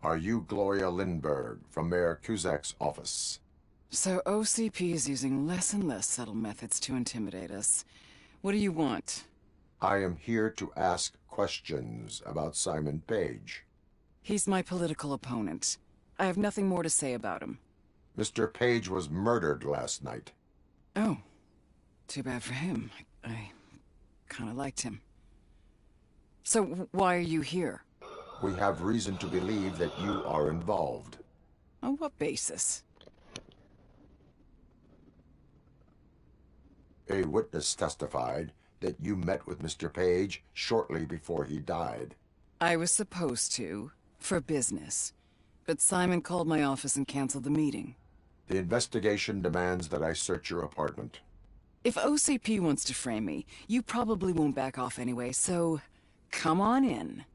Are you Gloria Lindbergh from Mayor Cusack's office? So OCP is using less and less subtle methods to intimidate us. What do you want? I am here to ask questions about Simon Page. He's my political opponent. I have nothing more to say about him. Mr. Page was murdered last night. Oh, too bad for him. I kind of liked him. So why are you here? We have reason to believe that you are involved. On what basis? A witness testified that you met with Mr. Page shortly before he died. I was supposed to, for business. But Simon called my office and canceled the meeting. The investigation demands that I search your apartment. If OCP wants to frame me, you probably won't back off anyway, so come on in.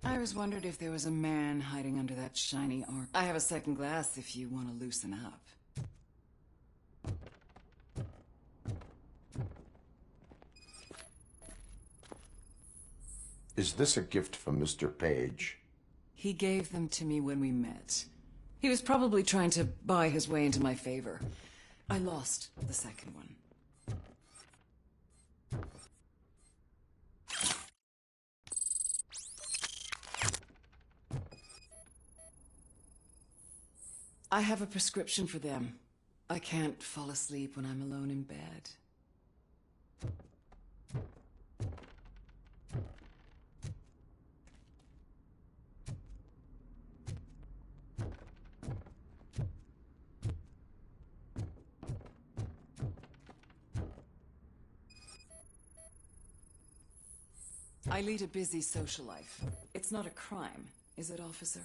I was wondering if there was a man hiding under that shiny armor. I have a second glass if you want to loosen up. Is this a gift from Mr. Page? He gave them to me when we met. He was probably trying to buy his way into my favor. I lost the second one. I have a prescription for them. I can't fall asleep when I'm alone in bed. I lead a busy social life. It's not a crime, is it, officer?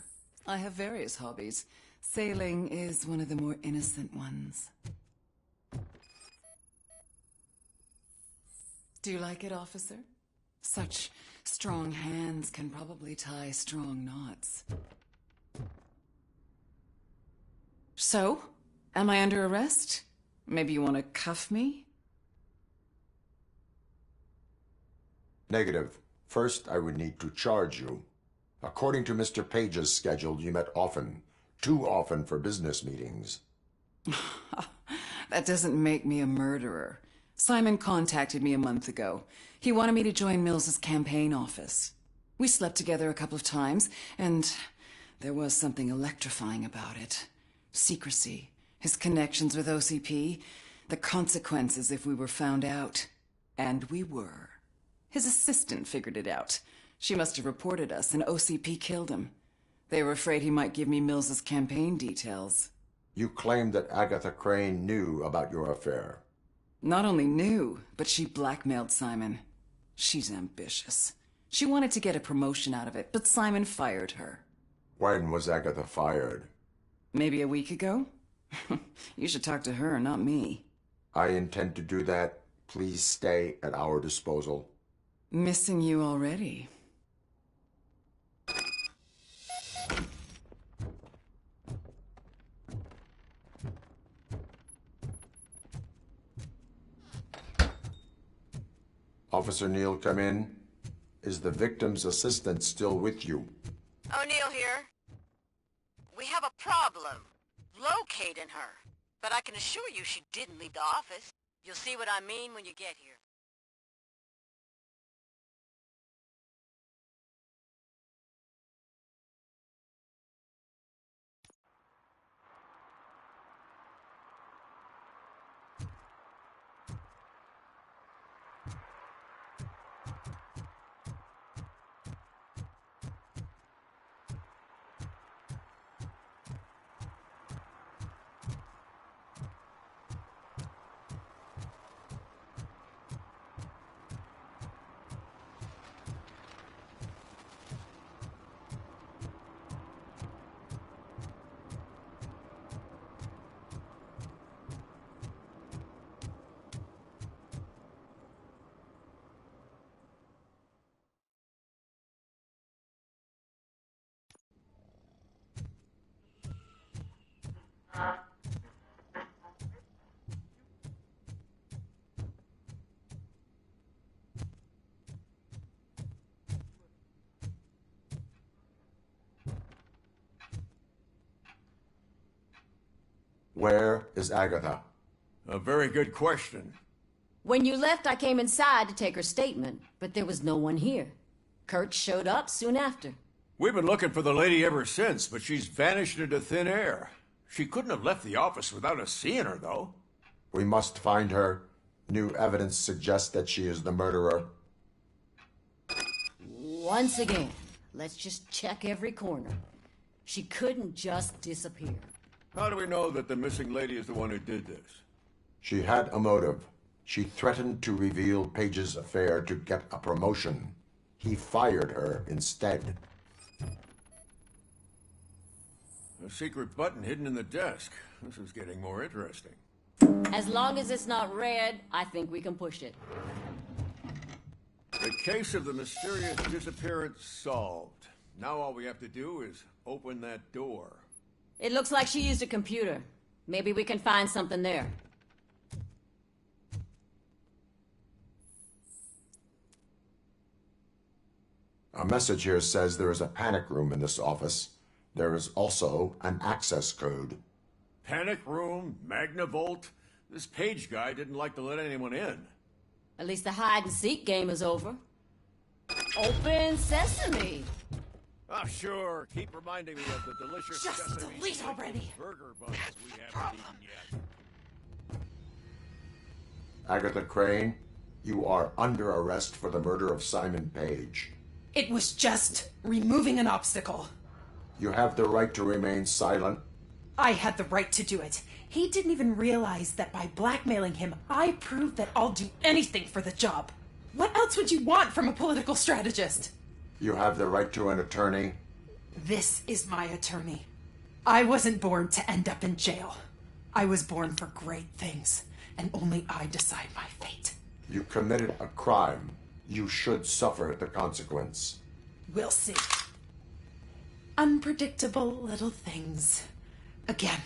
I have various hobbies. Sailing is one of the more innocent ones. Do you like it, officer? Such strong hands can probably tie strong knots. So, am I under arrest? Maybe you want to cuff me? Negative. First, I would need to charge you. According to Mr. Page's schedule, you met often. Too often for business meetings. That doesn't make me a murderer. Simon contacted me a month ago. He wanted me to join Mills's campaign office. We slept together a couple of times, and there was something electrifying about it. Secrecy, his connections with OCP, the consequences if we were found out. And we were. His assistant figured it out. She must have reported us, and OCP killed him. They were afraid he might give me Mills's campaign details. You claimed that Agatha Crane knew about your affair. Not only knew, but she blackmailed Simon. She's ambitious. She wanted to get a promotion out of it, but Simon fired her. When was Agatha fired? Maybe a week ago? You should talk to her, not me. I intend to do that. Please stay at our disposal. Missing you already. Officer Neal, come in. Is the victim's assistant still with you? O'Neill here. We have a problem locating her, but I can assure you she didn't leave the office. You'll see what I mean when you get here. Where is Agatha? A very good question. When you left, I came inside to take her statement, but there was no one here. Kurt showed up soon after. We've been looking for the lady ever since, but she's vanished into thin air. She couldn't have left the office without us seeing her, though. We must find her. New evidence suggests that she is the murderer. Once again, let's just check every corner. She couldn't just disappear. How do we know that the missing lady is the one who did this? She had a motive. She threatened to reveal Page's affair to get a promotion. He fired her instead. A secret button hidden in the desk. This is getting more interesting. As long as it's not red, I think we can push it. The case of the mysterious disappearance solved. Now all we have to do is open that door. It looks like she used a computer. Maybe we can find something there. A message here says there is a panic room in this office. There is also an access code. Panic room, Magnavolt. This Page guy didn't like to let anyone in. At least the hide-and-seek game is over. Open sesame! Ah, sure. Keep reminding me of the delicious Just sesame delete seed already. burger buns we haven't eaten yet. Agatha Crane, you are under arrest for the murder of Simon Page. It was just removing an obstacle. You have the right to remain silent. I had the right to do it. He didn't even realize that by blackmailing him, I proved that I'll do anything for the job. What else would you want from a political strategist? You have the right to an attorney. This is my attorney. I wasn't born to end up in jail. I was born for great things, and only I decide my fate. You committed a crime. You should suffer the consequence. We'll see. Unpredictable little things. Again,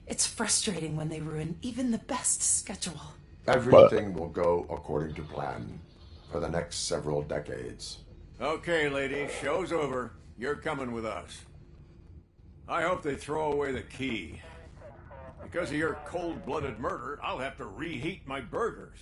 it's frustrating when they ruin even the best schedule. Everything will go according to plan for the next several decades. Okay, lady, show's over. You're coming with us. I hope they throw away the key. Because of your cold-blooded murder, I'll have to reheat my burgers.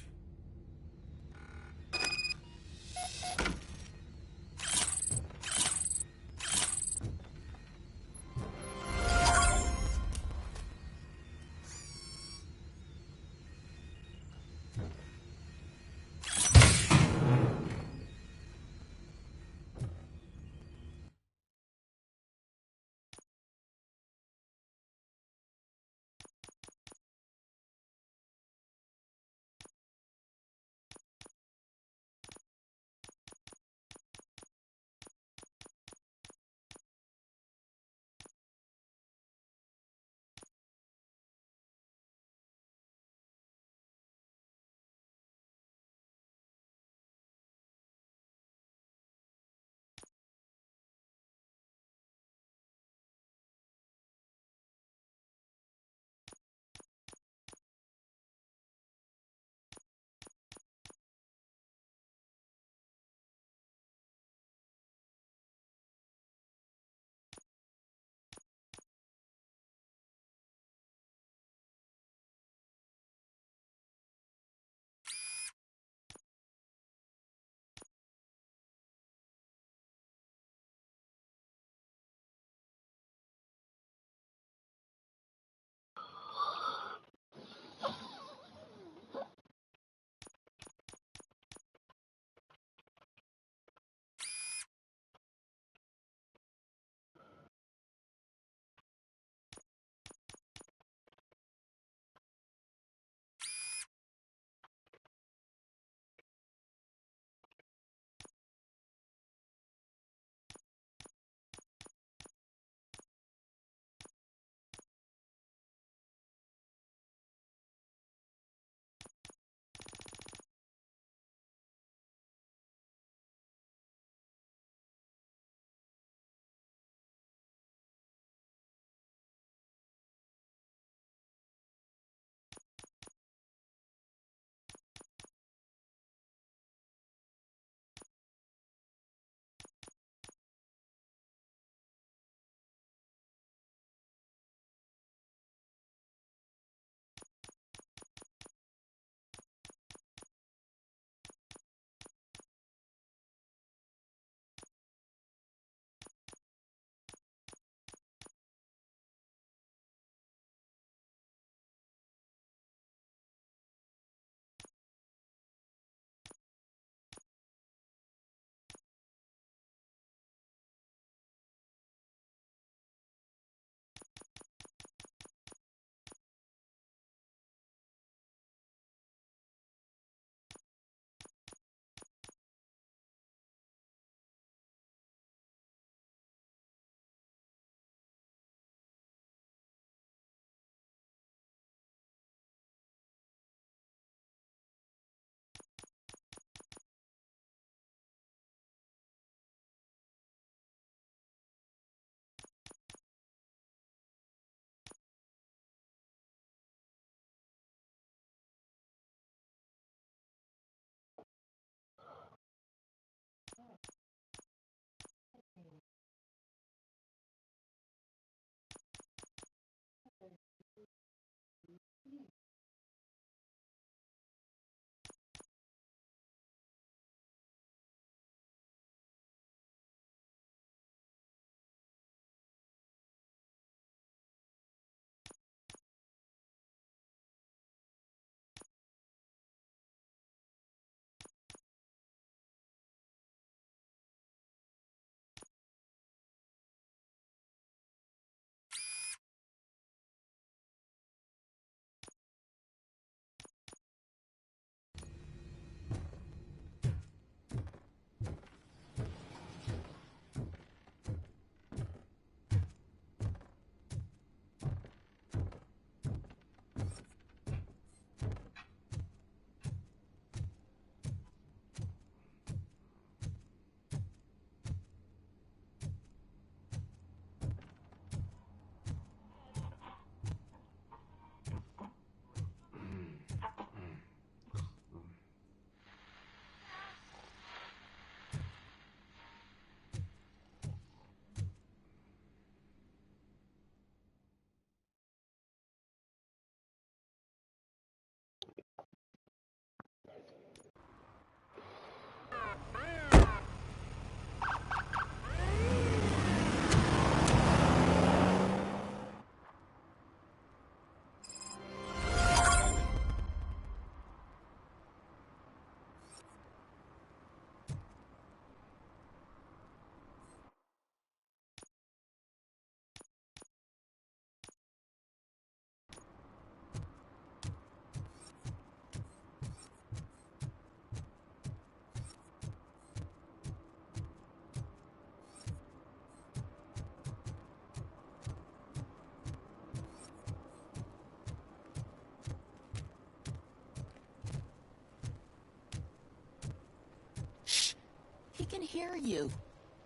can hear you.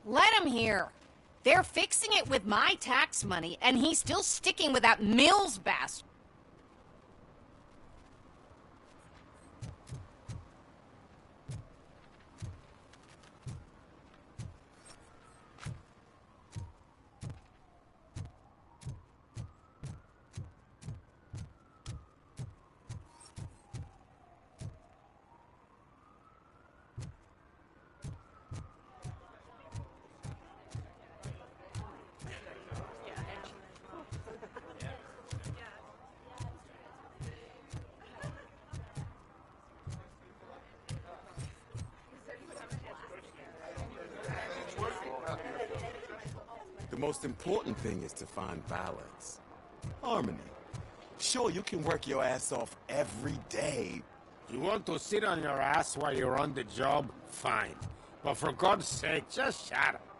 Let him hear. They're fixing it with my tax money, and he's still sticking with that Mills bastard. The most important thing is to find balance. Harmony. Sure, you can work your ass off every day. You want to sit on your ass while you're on the job? Fine. But for God's sake, just shut up.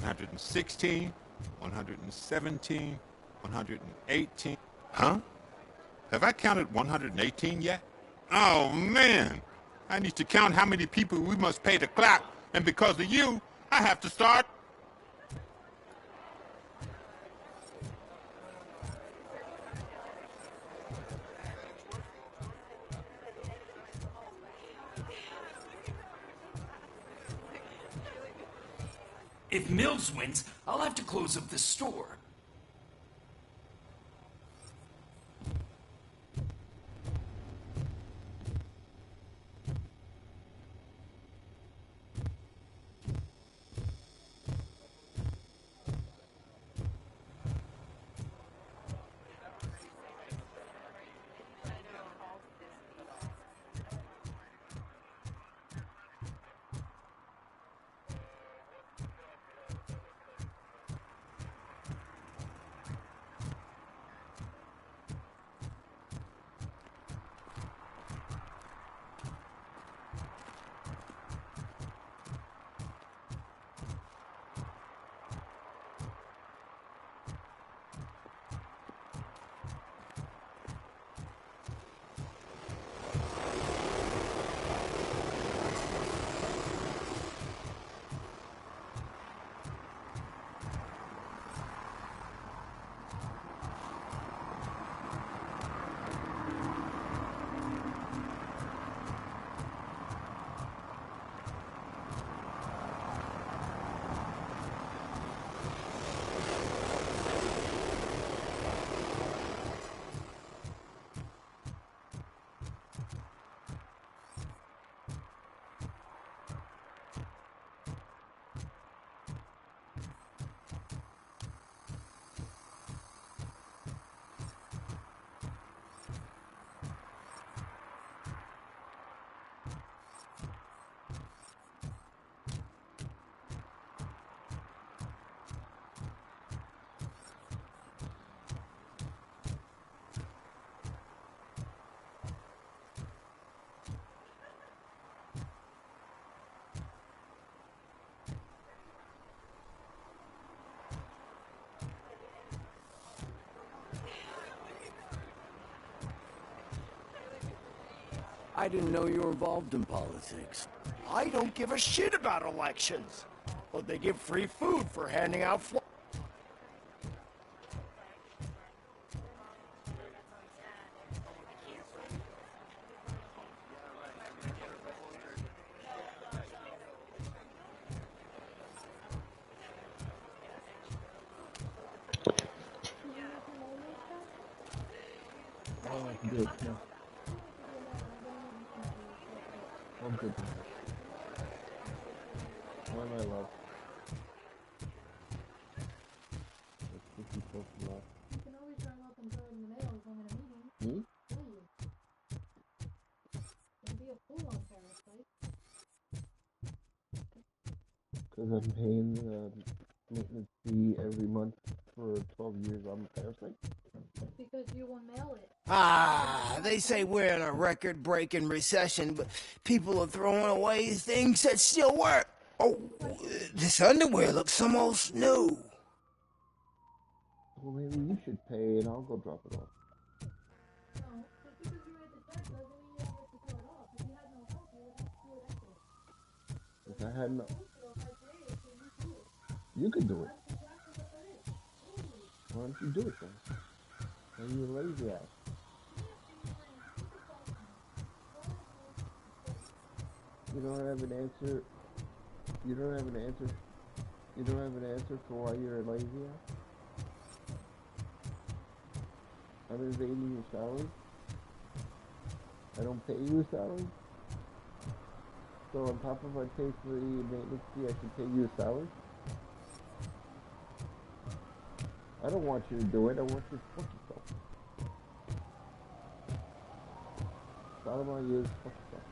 $116, $117, $118. Huh? Have I counted 118 yet? Oh, man! I need to count how many people we must pay to clap, and because of you, I have to start... If Mills wins, I'll have to close up the store. I didn't know you were involved in politics. I don't give a shit about elections. But they give free food for handing out Oh, I can do it, yeah. I'm good. Why am I love? Let's get you folks love. You can always drive up and throw it in the mail as I'm in a meeting. Me? Will you? Don't be a fool on Parasite. Because I'm paying maintenance fee every month for 12 years on the parasite? Because you will mail it. Ah, they say we're in a record-breaking recession, but people are throwing away things that still work. Oh, this underwear looks almost new. Well, maybe you should pay and I'll go drop it off. No, just because you write the check doesn't mean you have to throw it off. If you had no help, you would have to do it anyway. If I had no... If I pay it, then you do it. You could do it. That's exactly what that is. Totally. Why don't you do it then? Are you a lazy ass? You don't have an answer. You don't have an answer. You don't have an answer for why you're a lazy ass? I'm evading your salary. I don't pay you a salary. So on top of I pay for the maintenance fee, I should pay you a salary? I don't want you to do it. I want you to fuck yourself. Bottom line is, fuck yourself.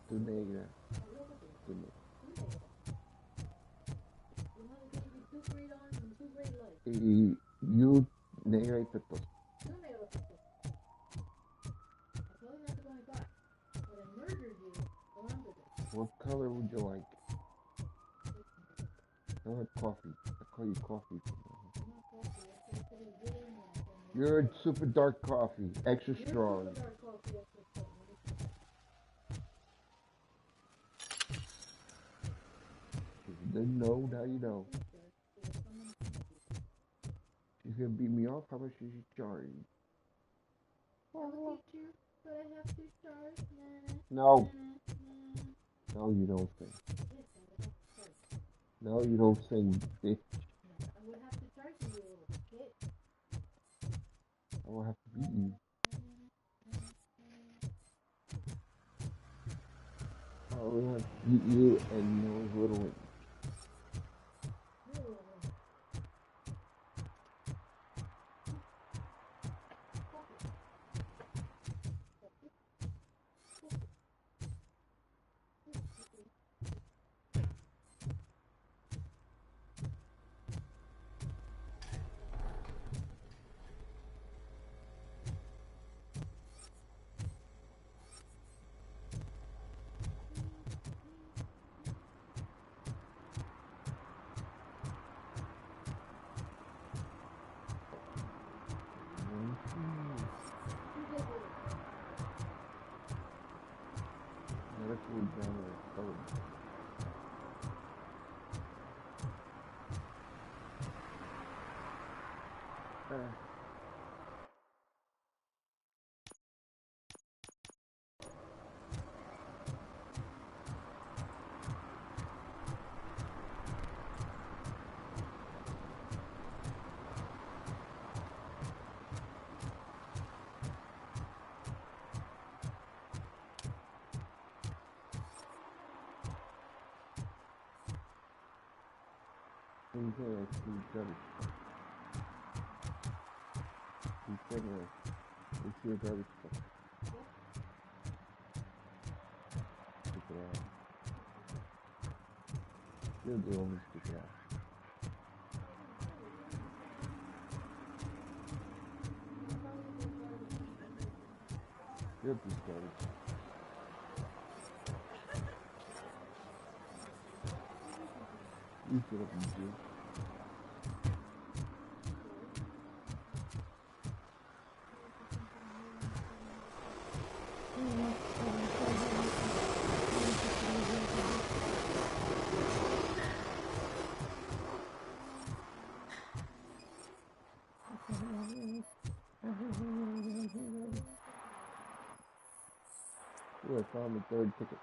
Tu negra. Tu negra. Y you negra y petos. What color would you like? I like coffee. I call you coffee. You're a super dark coffee, extra strong. If you didn't know, now you know. She's gonna beat me off. How much is she charge? I'll teach you, but I have to charge. No. No, you don't sing. No, you don't sing, bitch. I would have to charge you, you little bitch. I will have to beat you. I will have to beat you and those little ones. Medical examiner code. He said, it's your garbage truck. Stick it out. You're the only stick it out. You're the garbage. You sit up and do. Ooh, I found the third ticket.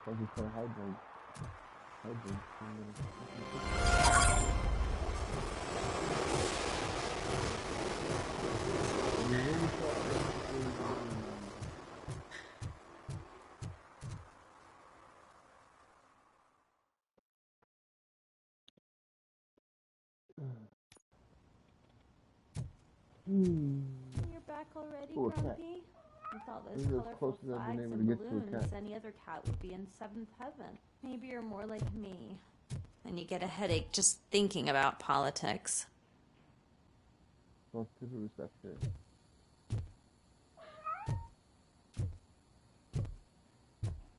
I'm just gonna hydrate. You're back already, Ooh, a cat. Grumpy? With all those This is as colorful close as I've flags been able and to get to a balloons, cat. any other cat would be in seventh heaven. Maybe you're more like me. And you get a headache just thinking about politics. Well, to the reception.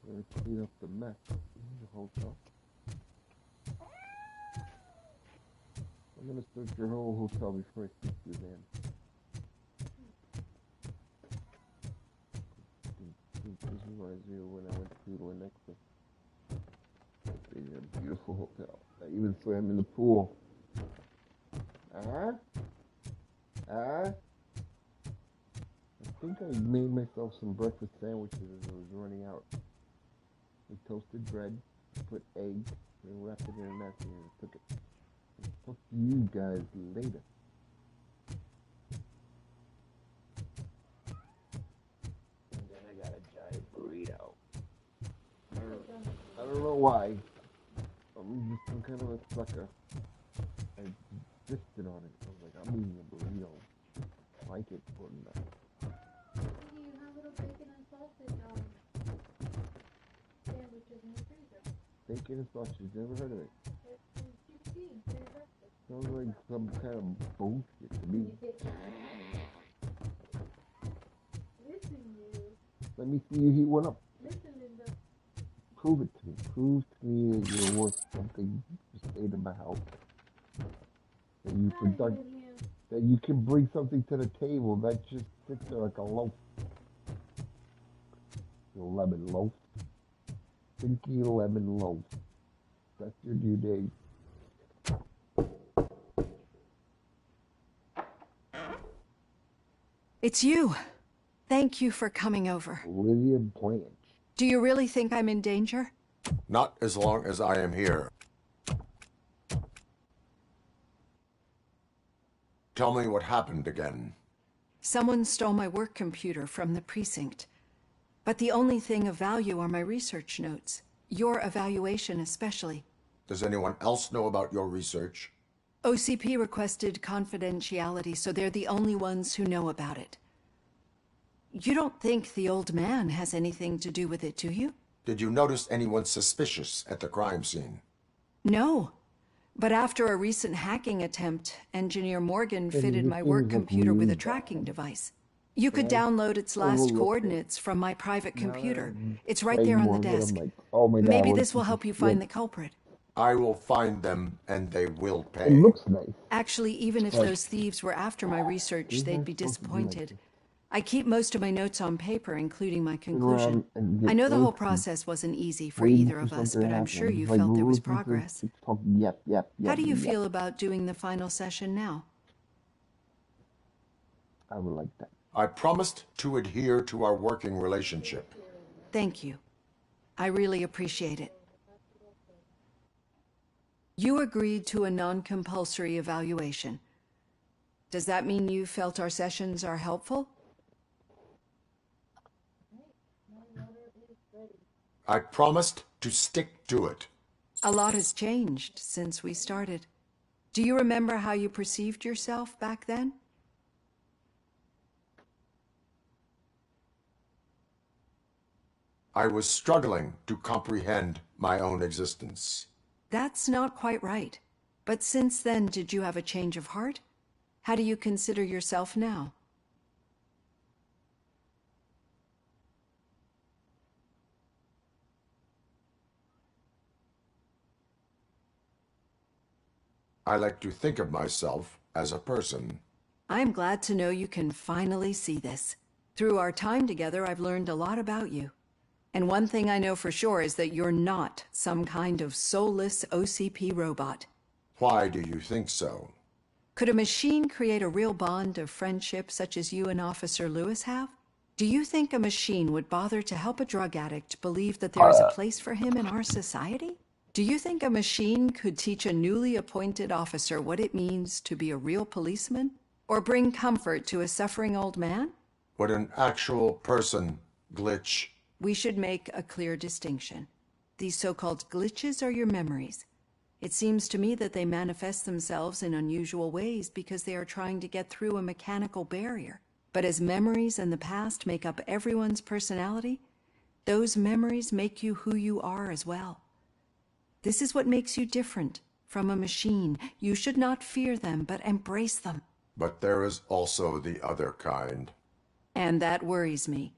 Gonna clean up the mess in the hotel. I'm gonna search your whole hotel before I speak to you, man. This reminds me of when I went to Lenexa. It's a beautiful hotel. I even swam in the pool. I think I made myself some breakfast sandwiches as I was running out. I toasted bread, put egg, and wrapped it in a napkin and took it. I'll talk to you guys later. And then I got a giant burrito. I don't know why. I'm just some kind of a sucker. I insisted on it. I was like, I'm eating a burrito. I like it or not. You have little bacon and sausage sandwiches in the freezer. Bacon and sausage, never heard of it. It's 16 for your breakfast. Sounds like some kind of bullshit to me. Listen, you. Let me see you heat one up. Listen, Linda. Prove it to me. Prove to me that you're worth something to stay in my house. That you that you can bring something to the table that just sits there like a loaf. Your lemon loaf. Stinky lemon loaf. That's your new name. It's you. Thank you for coming over. Lydia Blanche. Do you really think I'm in danger? Not as long as I am here. Tell me what happened again. Someone stole my work computer from the precinct. But the only thing of value are my research notes. Your evaluation especially. Does anyone else know about your research? OCP requested confidentiality, so they're the only ones who know about it. You don't think the old man has anything to do with it, do you? Did you notice anyone suspicious at the crime scene? No. But after a recent hacking attempt, Engineer Morgan fitted my work computer with a tracking device. You could download its last coordinates from my private computer. It's right there on the desk. Maybe this will help you find the culprit. I will find them, and they will pay. It looks nice. Actually, even if those thieves were after my research, they'd be disappointed. I keep most of my notes on paper, including my conclusion. I know the whole process wasn't easy for either of us, but I'm sure you felt there was progress. How do you feel about doing the final session now? I would like that. I promised to adhere to our working relationship. Thank you. I really appreciate it. You agreed to a non-compulsory evaluation. Does that mean you felt our sessions are helpful? I promised to stick to it. A lot has changed since we started. Do you remember how you perceived yourself back then? I was struggling to comprehend my own existence. That's not quite right. But since then, did you have a change of heart? How do you consider yourself now? I like to think of myself as a person. I'm glad to know you can finally see this. Through our time together, I've learned a lot about you. And one thing I know for sure is that you're not some kind of soulless OCP robot. Why do you think so? Could a machine create a real bond of friendship such as you and Officer Lewis have? Do you think a machine would bother to help a drug addict believe that there is a place for him in our society? Do you think a machine could teach a newly appointed officer what it means to be a real policeman? Or bring comfort to a suffering old man? Would an actual person glitch? We should make a clear distinction. These so-called glitches are your memories. It seems to me that they manifest themselves in unusual ways because they are trying to get through a mechanical barrier. But as memories in the past make up everyone's personality, those memories make you who you are as well. This is what makes you different from a machine. You should not fear them, but embrace them. But there is also the other kind. And that worries me.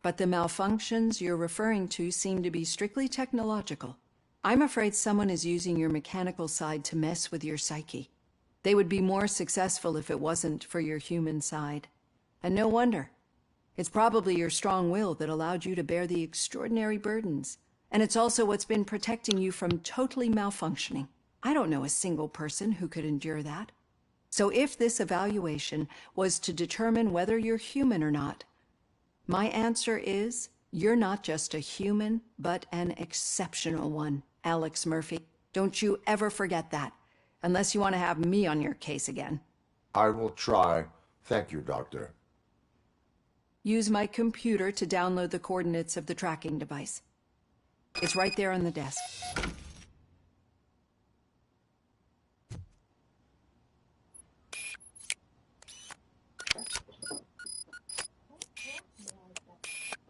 But the malfunctions you're referring to seem to be strictly technological. I'm afraid someone is using your mechanical side to mess with your psyche. They would be more successful if it wasn't for your human side. And no wonder. It's probably your strong will that allowed you to bear the extraordinary burdens. And it's also what's been protecting you from totally malfunctioning. I don't know a single person who could endure that. So if this evaluation was to determine whether you're human or not, my answer is you're not just a human, but an exceptional one, Alex Murphy. Don't you ever forget that, unless you want to have me on your case again. I will try. Thank you, Doctor. Use my computer to download the coordinates of the tracking device. It's right there on the desk.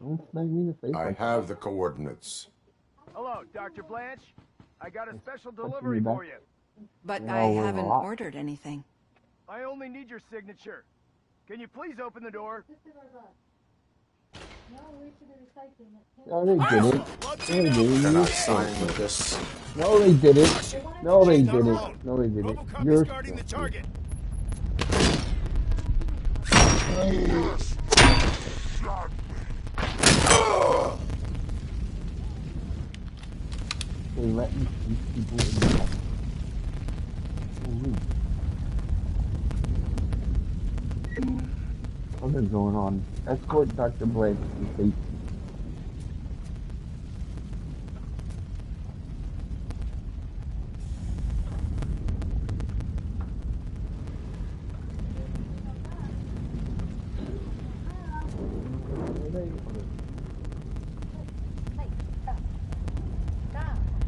Don't smack me in the face. I have the coordinates. Hello, Dr. Blanche. I got a special delivery for you. But I haven't ordered anything. I only need your signature. Can you please open the door? No, they didn't. No, they didn't. Can I sign with this? No, they didn't. No, they didn't. No, they didn't. You're Guarding the target. They let me shoot people in the house. What is going on? Escort Dr. Blanche to safety.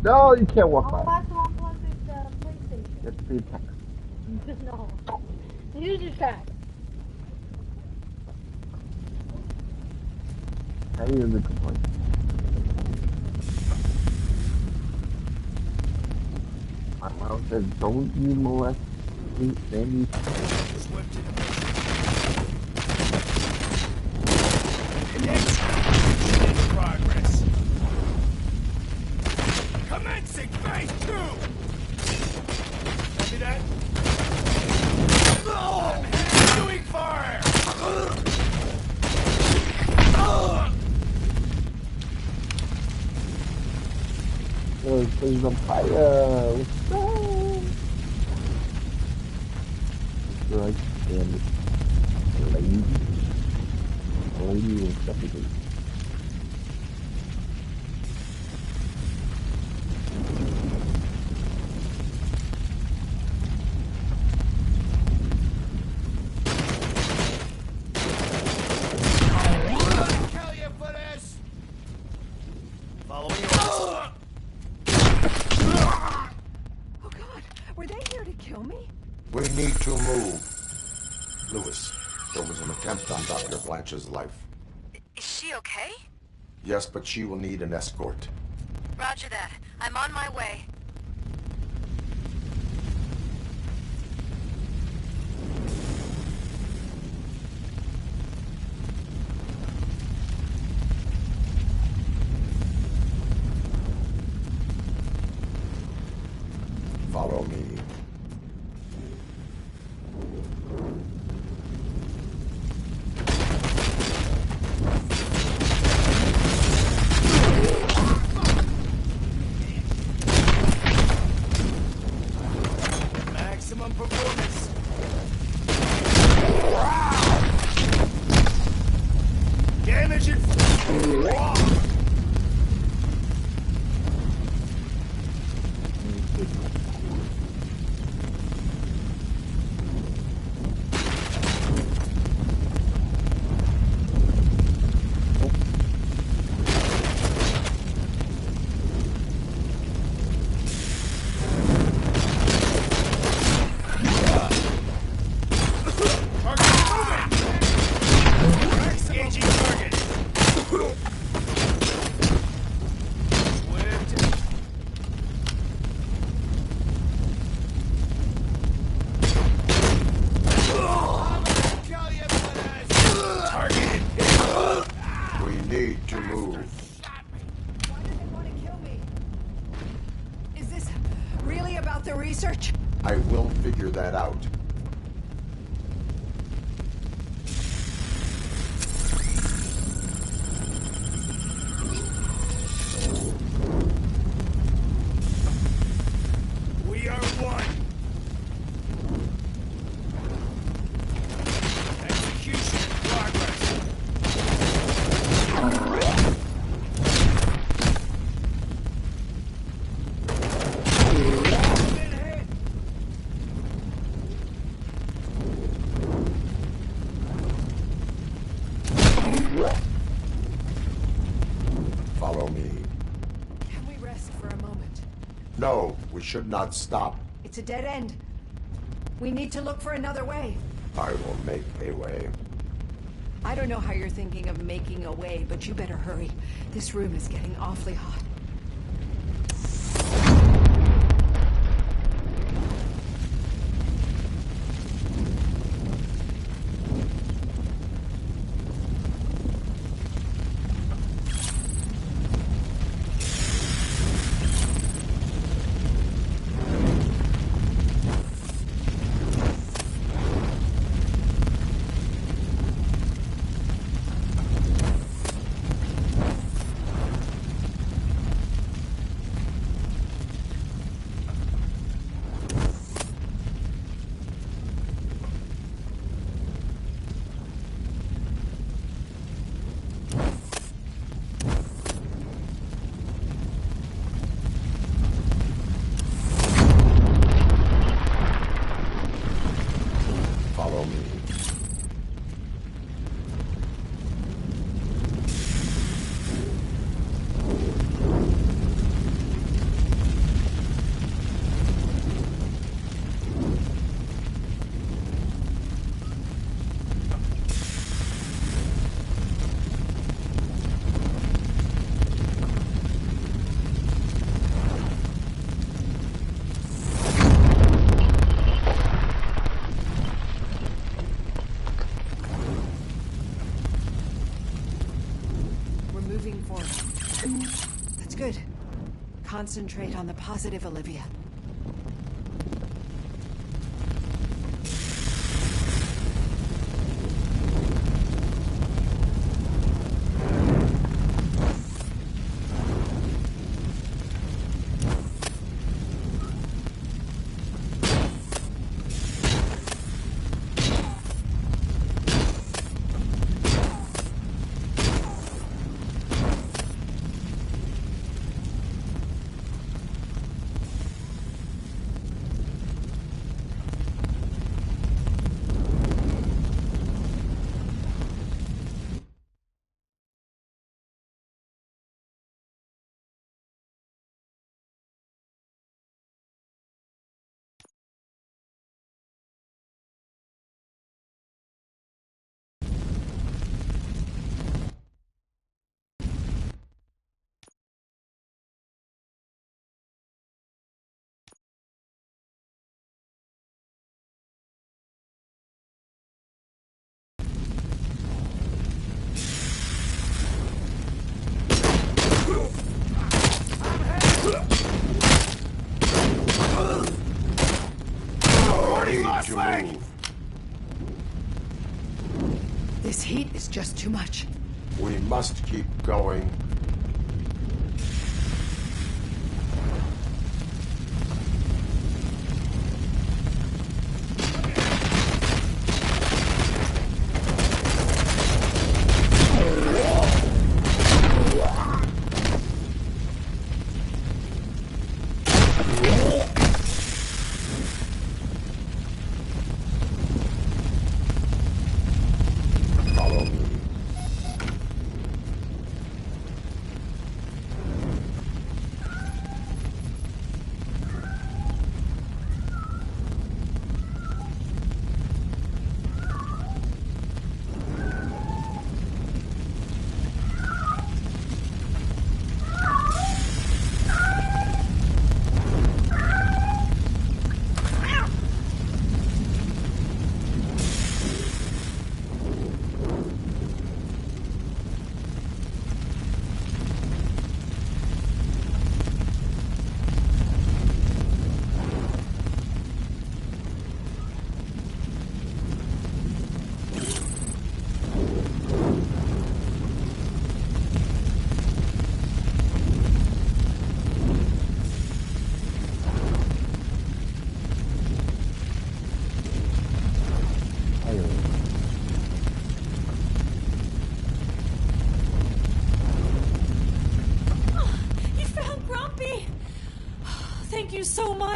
No, you can't walk by. You have to be attacked. No. Use your tag. I hear the complaint. My mom says, don't you molest me, Sandy. Progress. Commencing phase 2. Copy that. Doing fire. Oh, please on fire. What's up? Right, damn it. Lady will suffocate. We need to move. Lewis, there was an attempt on Dr. Blanche's life. Is she okay? Yes, but she will need an escort. Roger that. I'm on my way. Follow me. I will figure that out. We are one. Execution in progress. Follow me. Can we rest for a moment? No, we should not stop. It's a dead end. We need to look for another way. I will make a way. I don't know how you're thinking of making a way, but you better hurry. This room is getting awfully hot. Follow me. We're moving forward. That's good. Concentrate on the positive, Olivia. To move. This heat is just too much. We must keep going.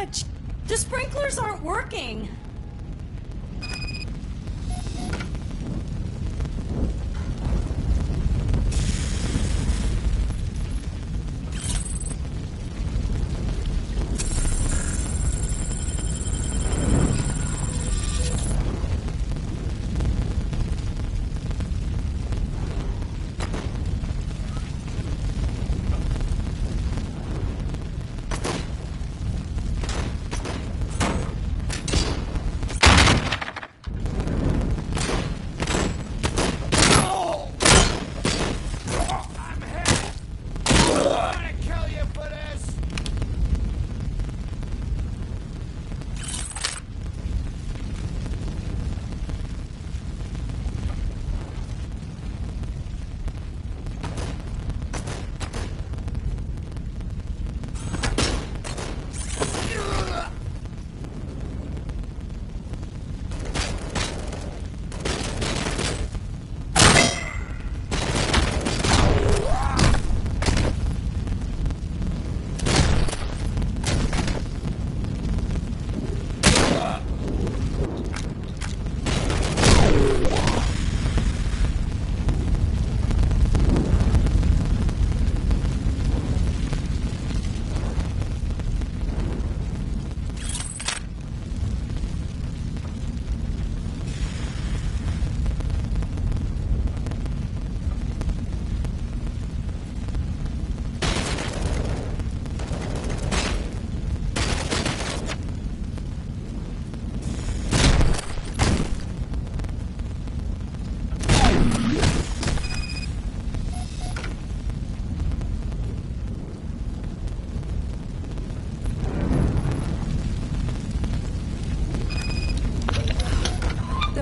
much. The sprinklers aren't working.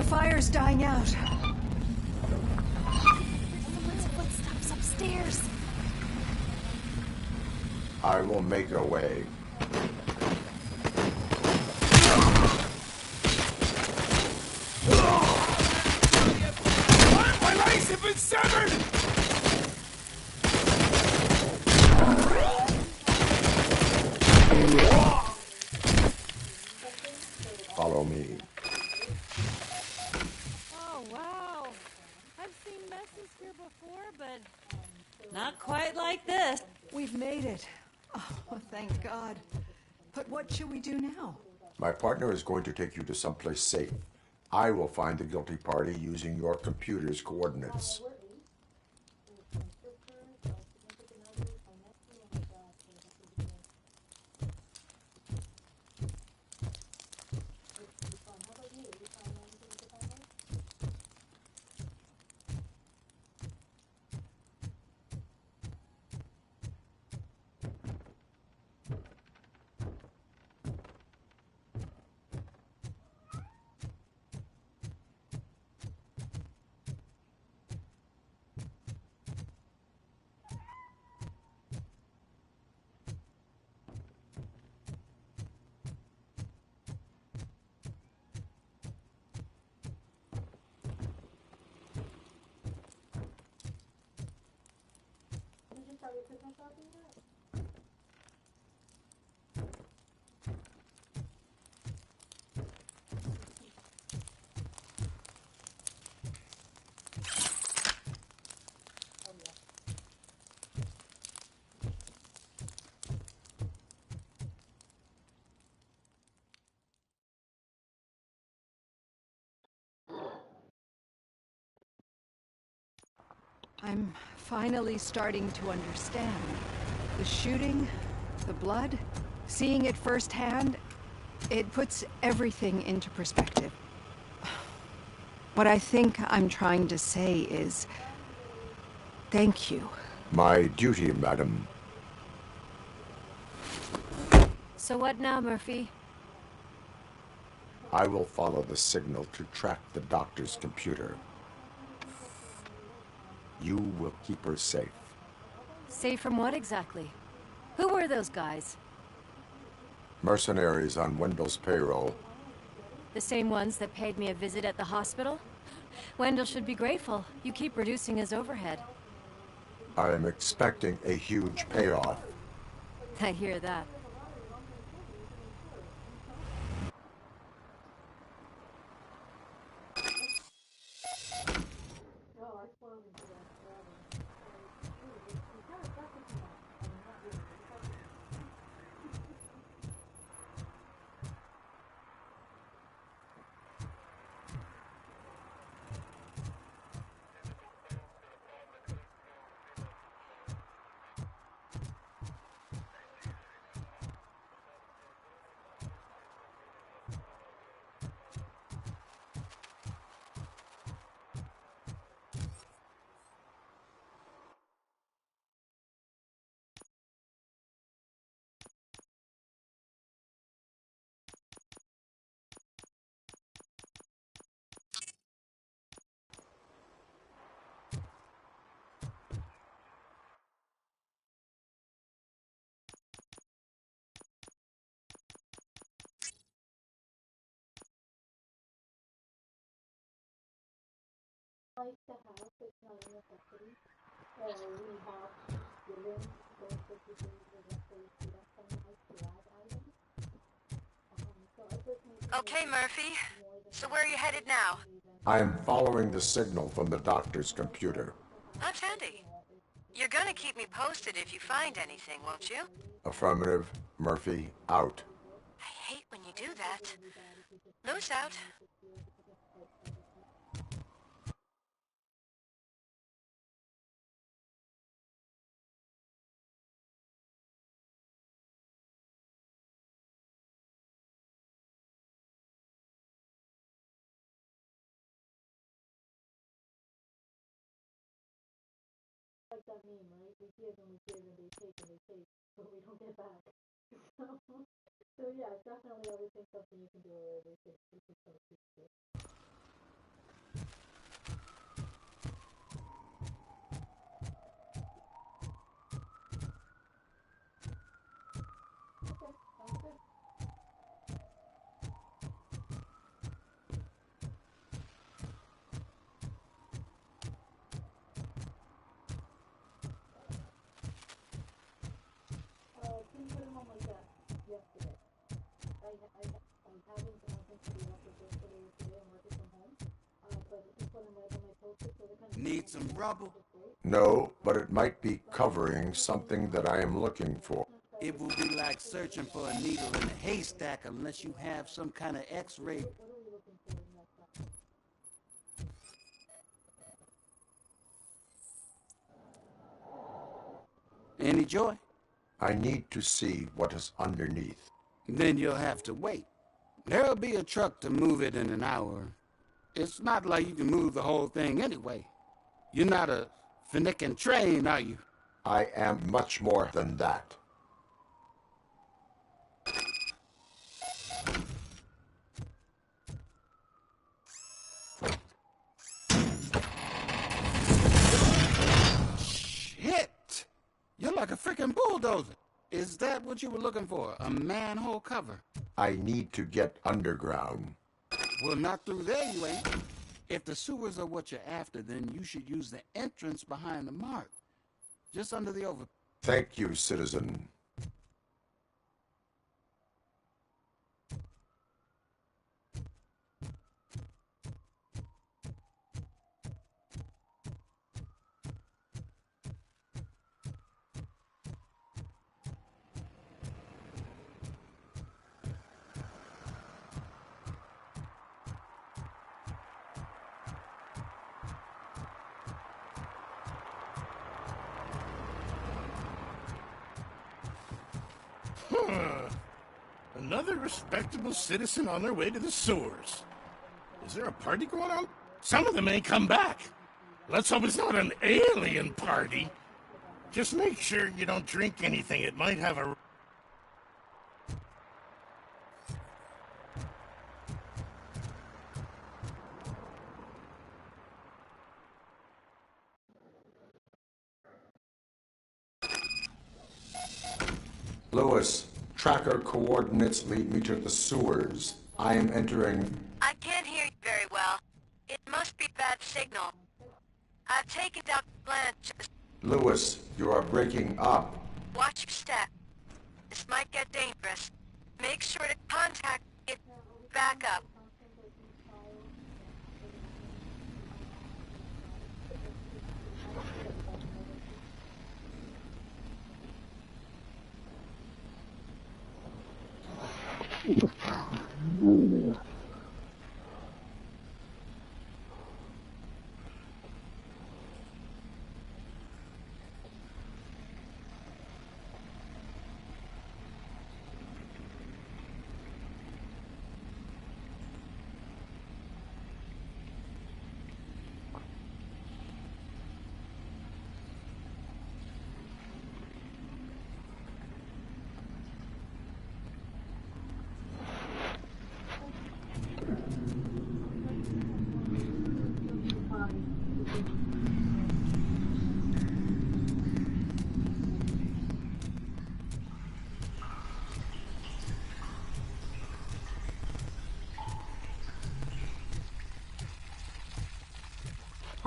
Fire's dying out. Someone's footsteps upstairs. I will make a way. My legs have been severed! Follow me. Oh, wow. I've seen messes here before, but not quite like this. We've made it. Oh, thank God. But what should we do now? My partner is going to take you to someplace safe. I will find the guilty party using your computer's coordinates. I'm finally starting to understand. The shooting, the blood, seeing it firsthand, it puts everything into perspective. What I think I'm trying to say is, thank you. My duty, madam. So what now, Murphy? I will follow the signal to track the doctor's computer. You will keep her safe. Safe from what exactly? Who were those guys? Mercenaries on Wendell's payroll. The same ones that paid me a visit at the hospital? Wendell should be grateful. You keep reducing his overhead. I am expecting a huge payoff. I hear that. Like the house, it's not a necessity. We have given those 50 days of records to that sunlight to add items. So I personally think Okay, Murphy. So where are you headed now? I am following the signal from the doctor's computer. That's handy. You're gonna keep me posted if you find anything, won't you? Affirmative. Murphy, out. I hate when you do that. Loose out. like that meme, right? We give and they take and they take, but we don't get back. So yeah, definitely I would think something you can do where they take some pieces. Okay, sounds good. Couldn't put him on my desk yesterday. I haven't been to the office yesterday or today. I'm working from home. But he put him right on my post-it, so they kind of Need some rubber? No, but it might be covering something that I am looking for. It will be like searching for a needle in a haystack unless you have some kind of x-ray. Any joy? I need to see what is underneath. Then you'll have to wait. There'll be a truck to move it in an hour. It's not like you can move the whole thing anyway. You're not a finicking train, are you? I am much more than that. Shit! You're like a freaking bulldozer. Is that what you were looking for? A manhole cover? I need to get underground. Well, not through there, you ain't. If the sewers are what you're after, then you should use the entrance behind the mark. Just under the over... Thank you, citizen. Another respectable citizen on their way to the sewers. Is there a party going on? Some of them ain't come back. Let's hope it's not an alien party. Just make sure you don't drink anything. It might have a... Lewis, tracker coordinates lead me to the sewers. I am entering... I can't hear you very well. It must be bad signal. I've taken Dr. Blanche. Lewis, you are breaking up. Watch your step. This might get dangerous. Make sure to contact it back up.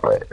Right.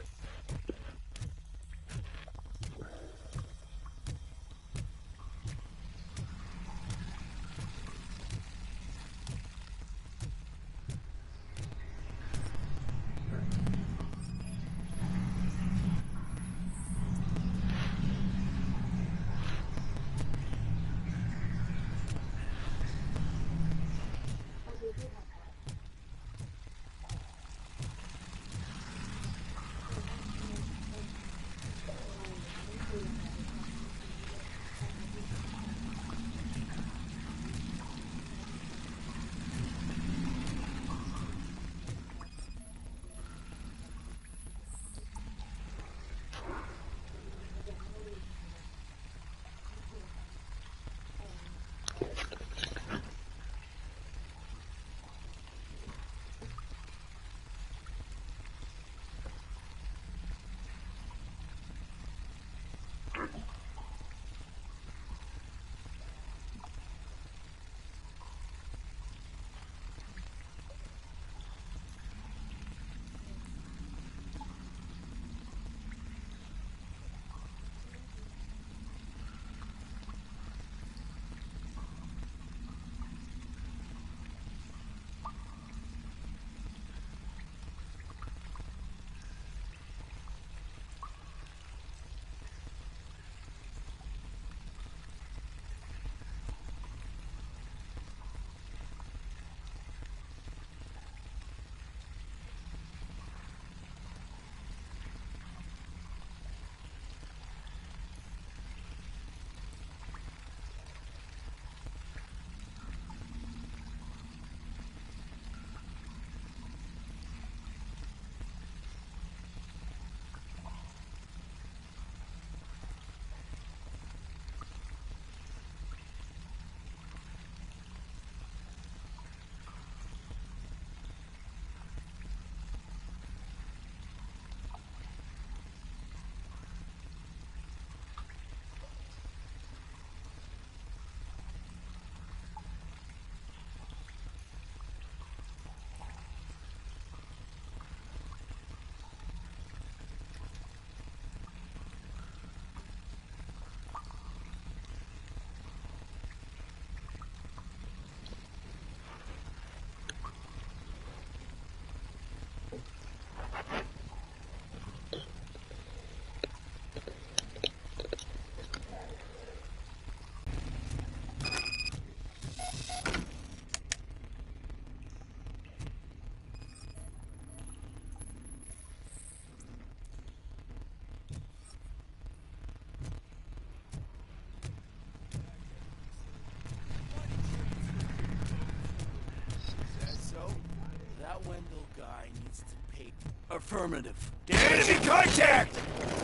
Affirmative. Enemy contact!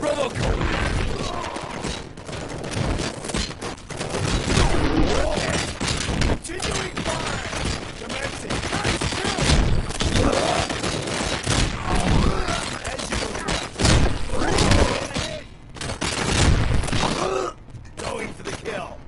Robocop! Continuing fire! Commencing! Going for the kill!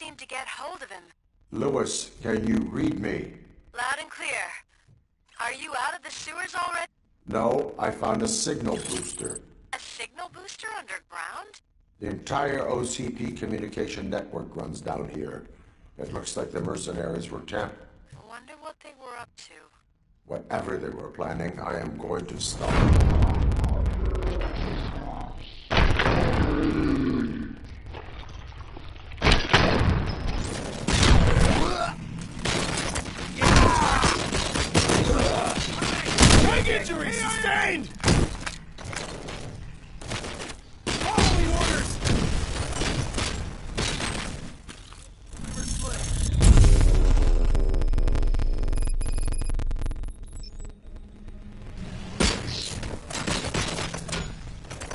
seem to get hold of him. Lewis, can you read me? Loud and clear. Are you out of the sewers already? No, I found a signal booster. A signal booster underground? The entire OCP communication network runs down here. It looks like the mercenaries were tamped. I wonder what they were up to. Whatever they were planning, I am going to stop. Big injury sustained! Following orders!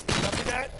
Copy that.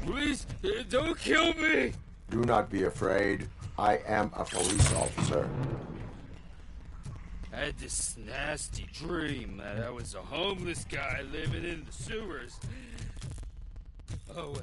Please, don't kill me! Do not be afraid. I am a police officer. I had this nasty dream that I was a homeless guy living in the sewers. Oh, wait.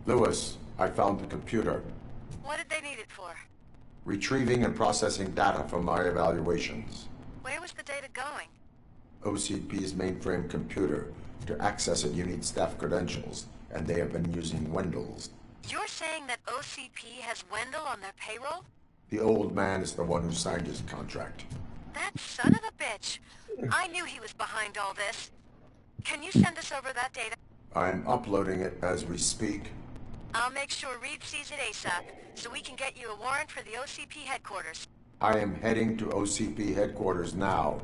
Lewis, I found the computer. What did they need it for? Retrieving and processing data from my evaluations. Where was the data going? OCP's mainframe computer. To access it, you need staff credentials, and they have been using Wendell's. You're saying that OCP has Wendell on their payroll? The old man is the one who signed his contract. That son of a bitch. I knew he was behind all this. Can you send us over that data? I'm uploading it as we speak. I'll make sure Reed sees it ASAP, so we can get you a warrant for the OCP headquarters. I am heading to OCP headquarters now.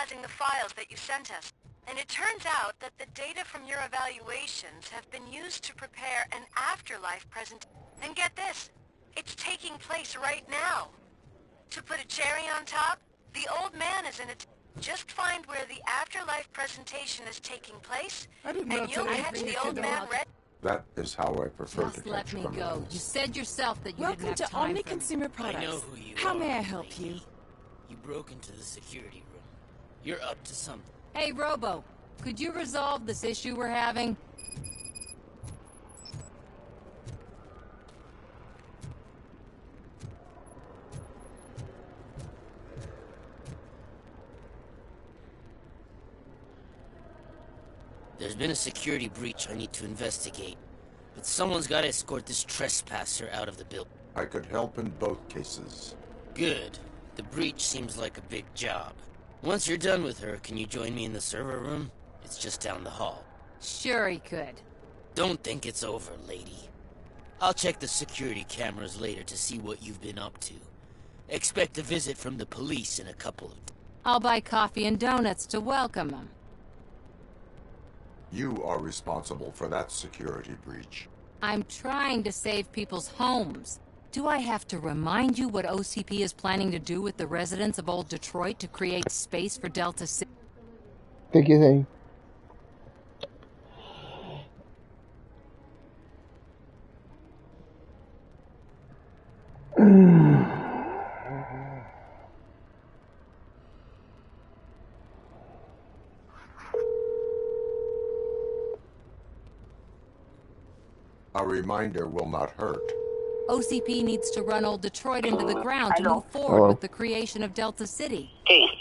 analyzing the files that you sent us, and it turns out that the data from your evaluations have been used to prepare an afterlife presentation. And get this, it's taking place right now. To put a cherry on top, the old man is in a... Just find where the afterlife presentation is taking place, and you'll catch the old man red... That is how I prefer to Just catch let me go. criminals. You said yourself that you Welcome didn't to have time Omni for me. Consumer Products. I know who you How are, may I help you? lady. You broke into the security room. You're up to something. Hey, Robo, could you resolve this issue we're having? There's been a security breach I need to investigate, but someone's got to escort this trespasser out of the building. I could help in both cases. Good. The breach seems like a big job. Once you're done with her, can you join me in the server room? It's just down the hall. Sure he could. Don't think it's over, lady. I'll check the security cameras later to see what you've been up to. Expect a visit from the police in a couple of... I'll buy coffee and donuts to welcome him. You are responsible for that security breach. I'm trying to save people's homes. Do I have to remind you what OCP is planning to do with the residents of Old Detroit to create space for Delta City? Take your thing. A reminder will not hurt. OCP needs to run Old Detroit into the ground to move forward with the creation of Delta City.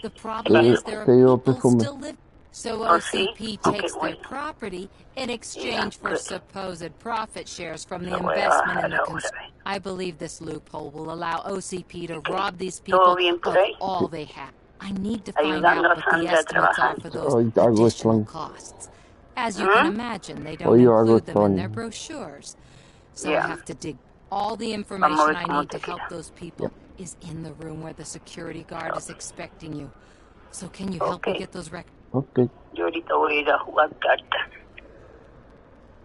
The problem is there are people still living. So OCP takes their property in exchange for supposed profit shares from the investment in the I believe this loophole will allow OCP to rob these people of all they have. I need to find out what the estimates are for those additional costs. As you can imagine, they don't include them in their brochures. So I have to dig. All the information I need to help those people is in the room where the security guard is expecting you. So can you help me get those records? Okay.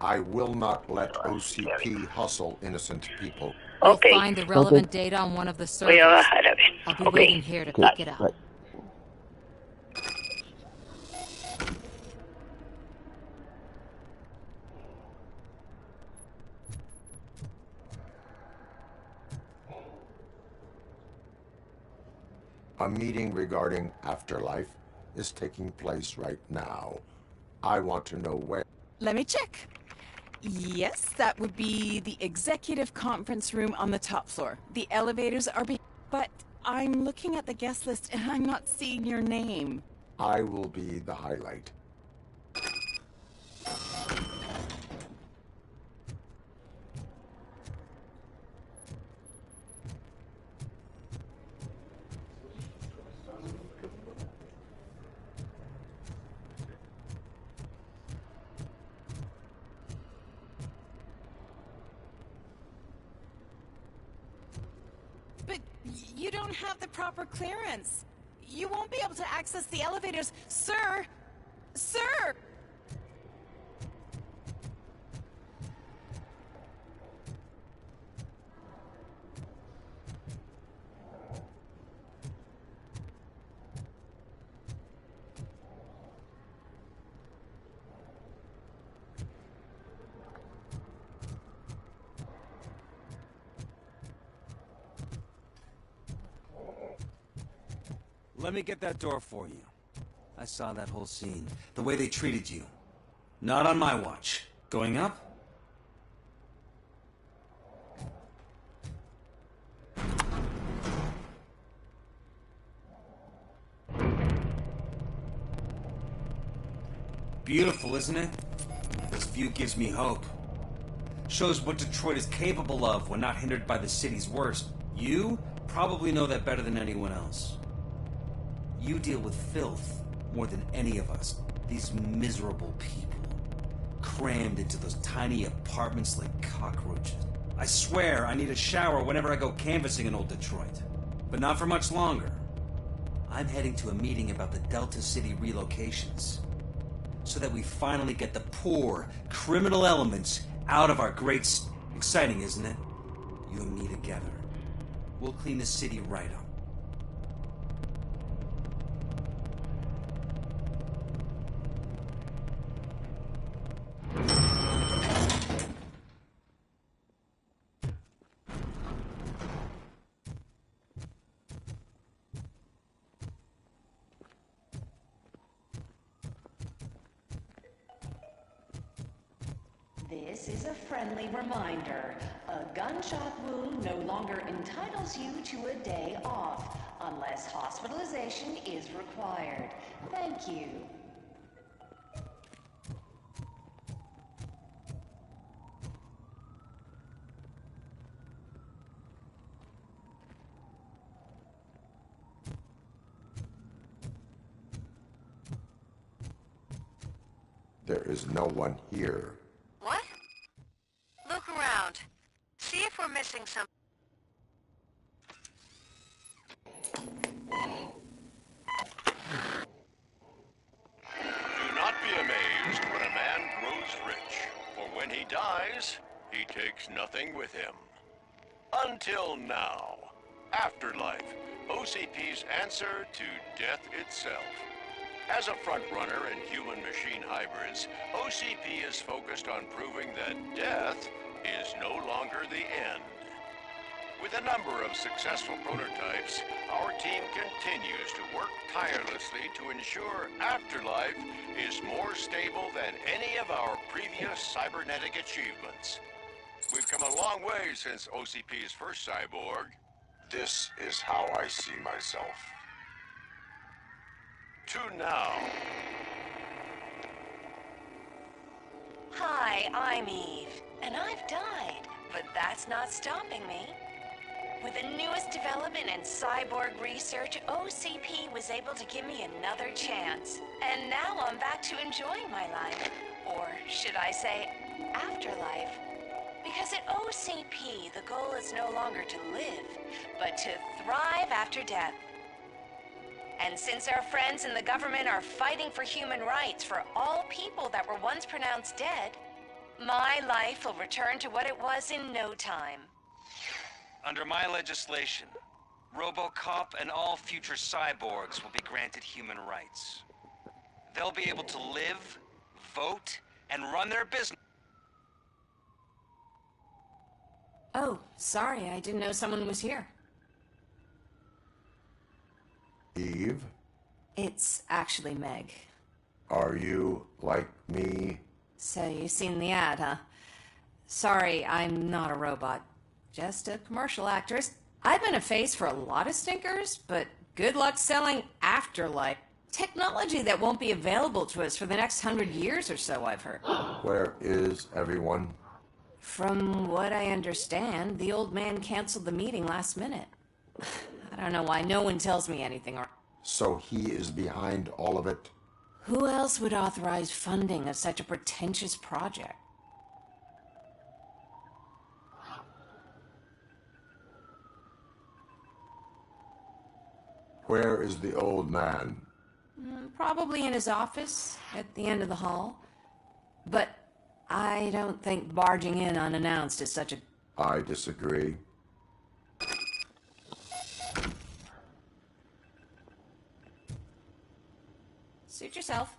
I will not let OCP hustle innocent people. You'll find the relevant data on one of the servers. I'll be waiting here to pick it up. Right. A meeting regarding afterlife is taking place right now. I want to know where. Let me check. Yes, that would be the executive conference room on the top floor. The elevators are but I'm looking at the guest list and I'm not seeing your name. I will be the highlight. But you don't have the proper clearance. You won't be able to access the elevators. Sir! Sir! Let me get that door for you. I saw that whole scene. The way they treated you. Not on my watch. Going up? Beautiful, isn't it? This view gives me hope. Shows what Detroit is capable of when not hindered by the city's worst. You probably know that better than anyone else. You deal with filth more than any of us. These miserable people, crammed into those tiny apartments like cockroaches. I swear I need a shower whenever I go canvassing in Old Detroit. But not for much longer. I I'm heading to a meeting about the Delta City relocations, so that we finally get the poor, criminal elements out of our great... Exciting, isn't it? You and me together. We'll clean the city right up. This is a friendly reminder. A gunshot wound no longer entitles you to a day off, unless hospitalization is required. Thank you. There is no one here. What? Look around. See if we're missing something. Do not be amazed when a man grows rich, for when he dies, he takes nothing with him. Until now. Afterlife, OCP's answer to death itself. As a frontrunner in human-machine hybrids, OCP is focused on proving that death is no longer the end. With a number of successful prototypes, our team continues to work tirelessly to ensure Afterlife is more stable than any of our previous cybernetic achievements. We've come a long way since OCP's first cyborg. This is how I see myself. To now. Hi, I'm Eve, and I've died, but that's not stopping me. With the newest development in cyborg research, OCP was able to give me another chance. And now I'm back to enjoying my life. Or should I say, afterlife? Because at OCP, the goal is no longer to live, but to thrive after death. And since our friends in the government are fighting for human rights for all people that were once pronounced dead, my life will return to what it was in no time. Under my legislation, Robocop and all future cyborgs will be granted human rights. They'll be able to live, vote, and run their business. Oh, sorry, I didn't know someone was here. Eve? It's actually Meg. Are you like me? So you've seen the ad, huh? Sorry, I'm not a robot. Just a commercial actress. I've been a face for a lot of stinkers, but good luck selling Afterlife. Technology that won't be available to us for the next 100 years or so, I've heard. Where is everyone? From what I understand, the old man canceled the meeting last minute. I don't know why no one tells me anything. So he is behind all of it? Who else would authorize funding of such a pretentious project? Where is the old man? Probably in his office at the end of the hall. But I don't think barging in unannounced is such a... I disagree. Suit yourself.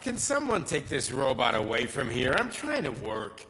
Can someone take this robot away from here? I'm trying to work.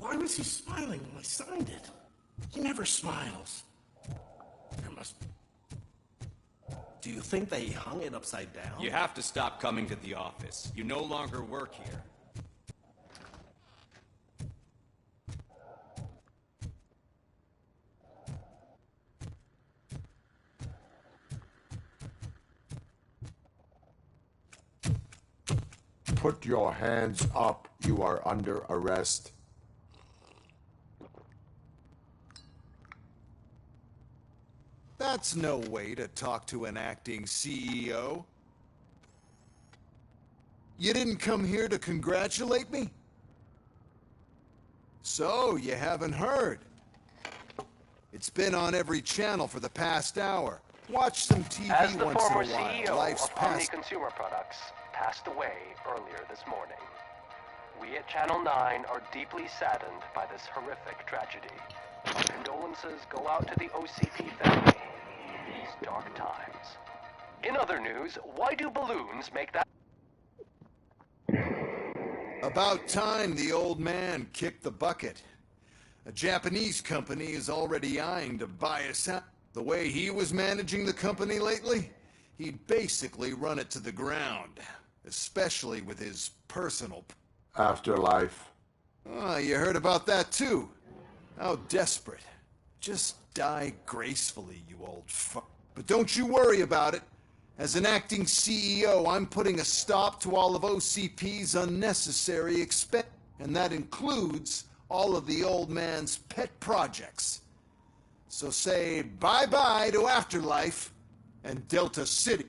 Why was he smiling when I signed it? He never smiles. There must... Do you think they hung it upside down? You have to stop coming to the office. You no longer work here. Put your hands up. You are under arrest. That's no way to talk to an acting CEO. You didn't come here to congratulate me? So, you haven't heard. It's been on every channel for the past hour. Watch some TV As the once in a former while. CEO Life's of Omni past. Consumer Products passed away earlier this morning, we at Channel 9 are deeply saddened by this horrific tragedy. Our condolences go out to the OCP family in these dark times. In other news, why do balloons make that... About time the old man kicked the bucket. A Japanese company is already eyeing to buy us out. The way he was managing the company lately, he'd basically run it to the ground. Especially with his personal... Afterlife. Oh, you heard about that too. How desperate. Just die gracefully, you old fuck. But don't you worry about it. As an acting CEO, I'm putting a stop to all of OCP's unnecessary expense. And that includes all of the old man's pet projects. So say bye-bye to Afterlife and Delta City.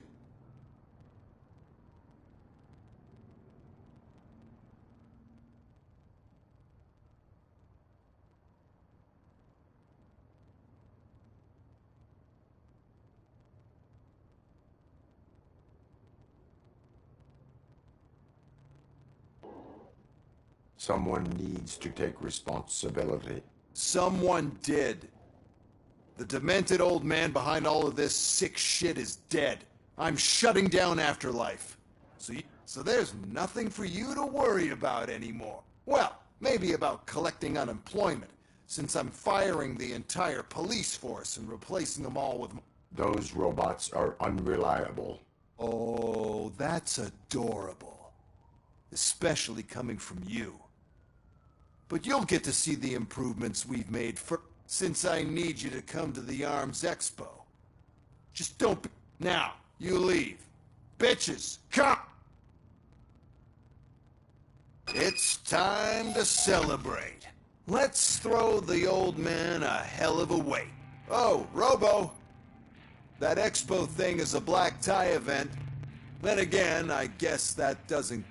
Someone needs to take responsibility. Someone did. The demented old man behind all of this sick shit is dead. I'm shutting down Afterlife. So there's nothing for you to worry about anymore. Well, maybe about collecting unemployment, since I'm firing the entire police force and replacing them all with... Those robots are unreliable. Oh, that's adorable. Especially coming from you. But you'll get to see the improvements we've made since I need you to come to the Arms Expo. Just don't be... Now, you leave. Bitches, come! It's time to celebrate. Let's throw the old man a hell of a weight. Oh, Robo! That expo thing is a black tie event. Then again, I guess that doesn't...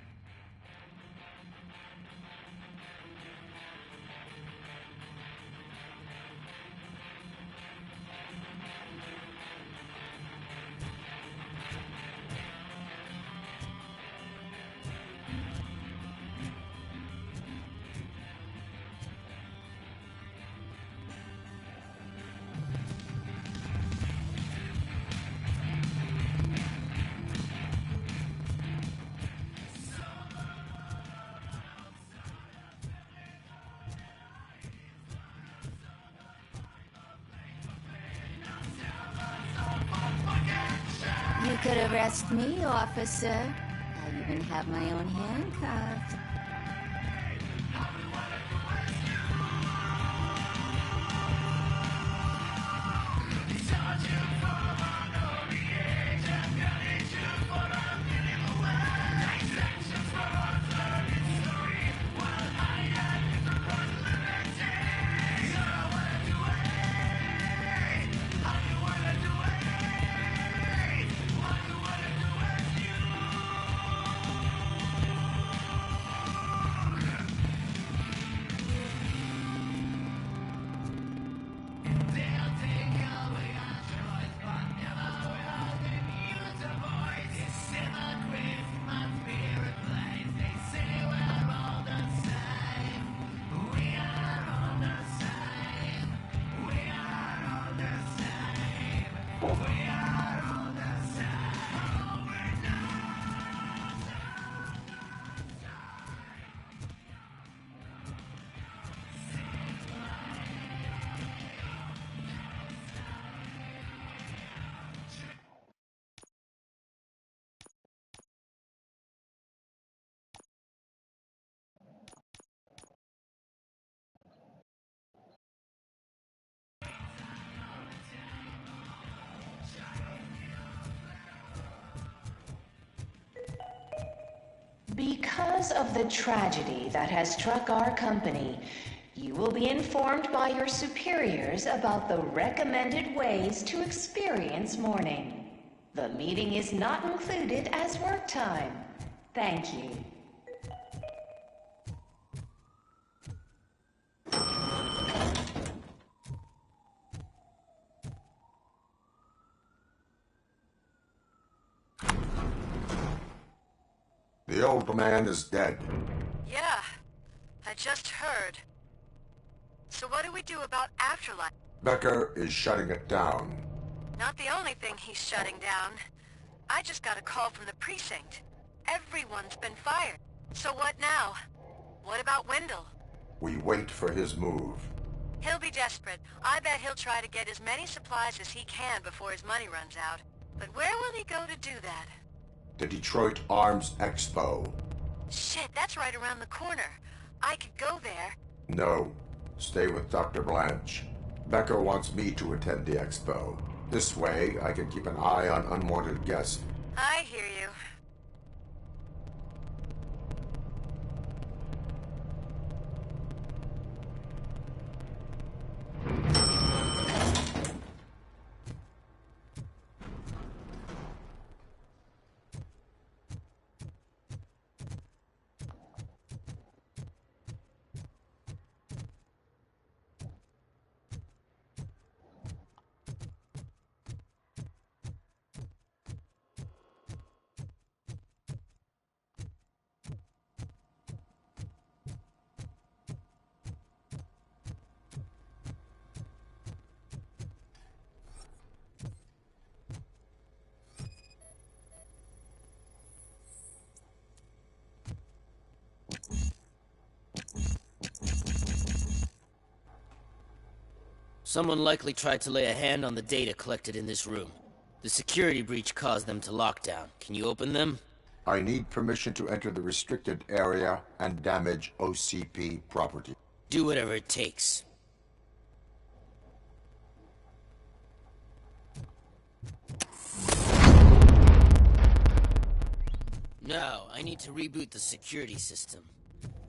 You could arrest me, officer. I even have my own handcuffs. Because of the tragedy that has struck our company, you will be informed by your superiors about the recommended ways to experience mourning. The meeting is not included as work time. Thank you. The old man is dead. Yeah, I just heard. So what do we do about Afterlife? Becker is shutting it down. Not the only thing he's shutting down. I just got a call from the precinct. Everyone's been fired. So what now? What about Wendell? We wait for his move. He'll be desperate. I bet he'll try to get as many supplies as he can before his money runs out. But where will he go to do that? The Detroit Arms Expo. Shit, that's right around the corner. I could go there. No. Stay with Dr. Blanche. Becker wants me to attend the expo. This way, I can keep an eye on unwanted guests. I hear you. Someone likely tried to lay a hand on the data collected in this room. The security breach caused them to lock down. Can you open them? I need permission to enter the restricted area and damage OCP property. Do whatever it takes. Now, I need to reboot the security system.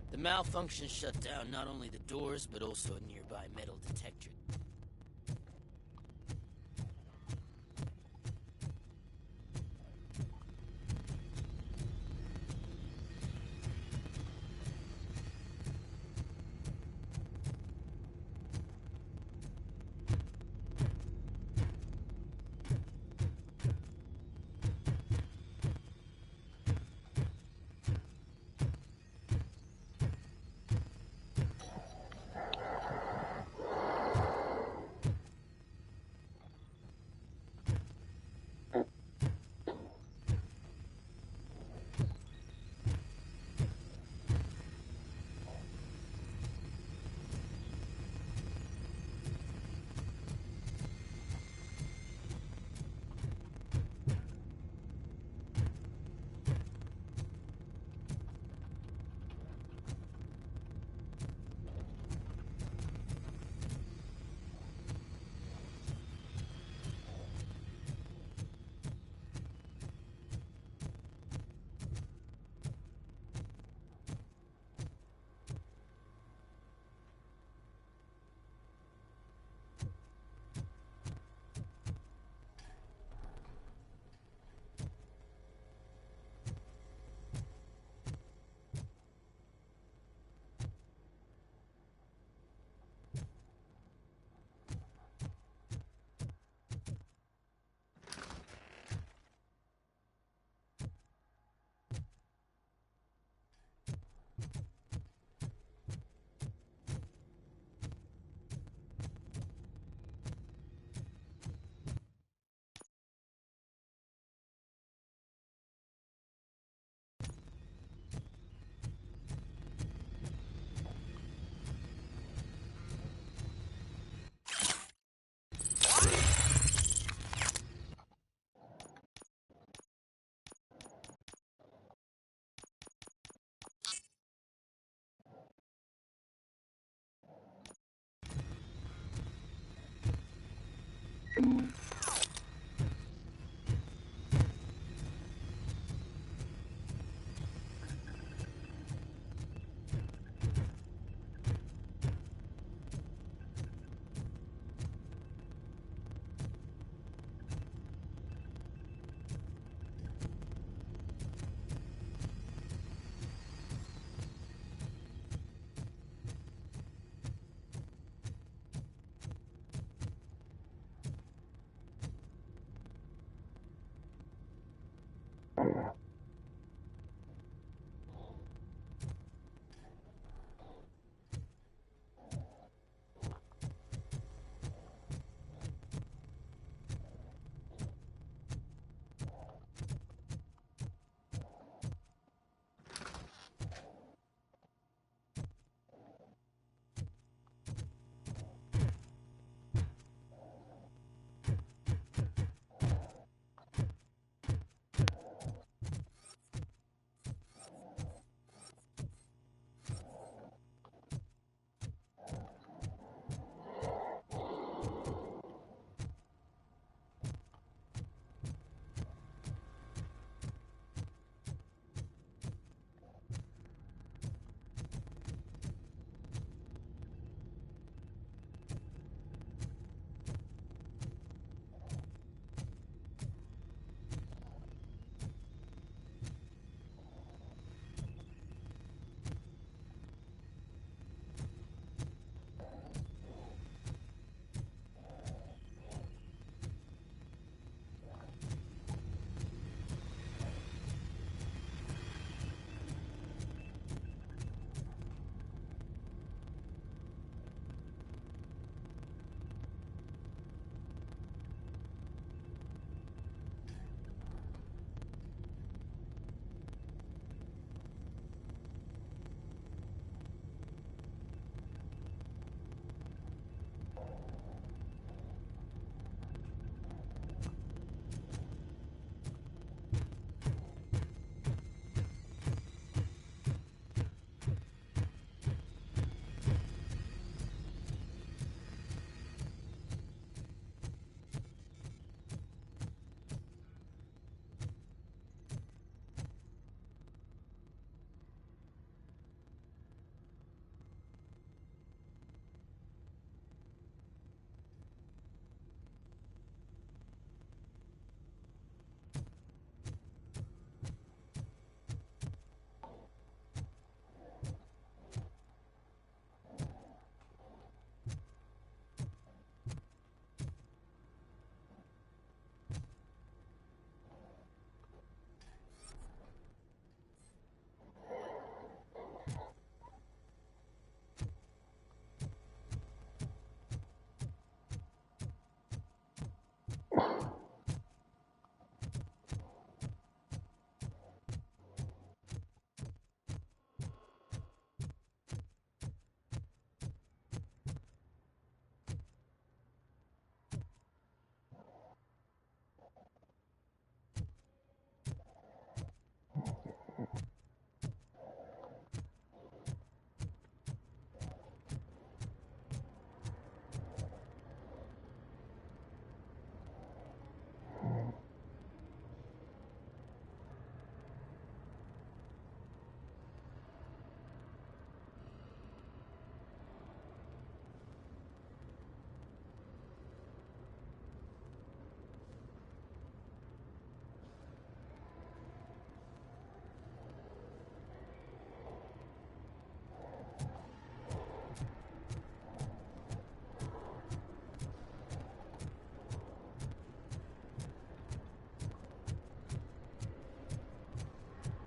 The malfunction shut down not only the doors, but also a nearby metal detector.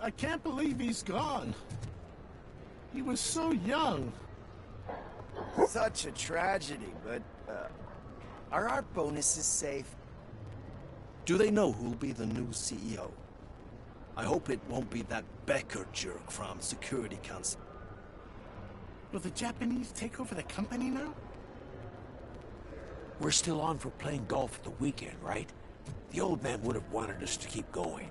I can't believe he's gone. He was so young. Such a tragedy, but, are our bonuses safe? Do they know who'll be the new CEO? I hope it won't be that Becker jerk from Security Council. Will the Japanese take over the company now? We're still on for playing golf at the weekend, right? The old man would have wanted us to keep going.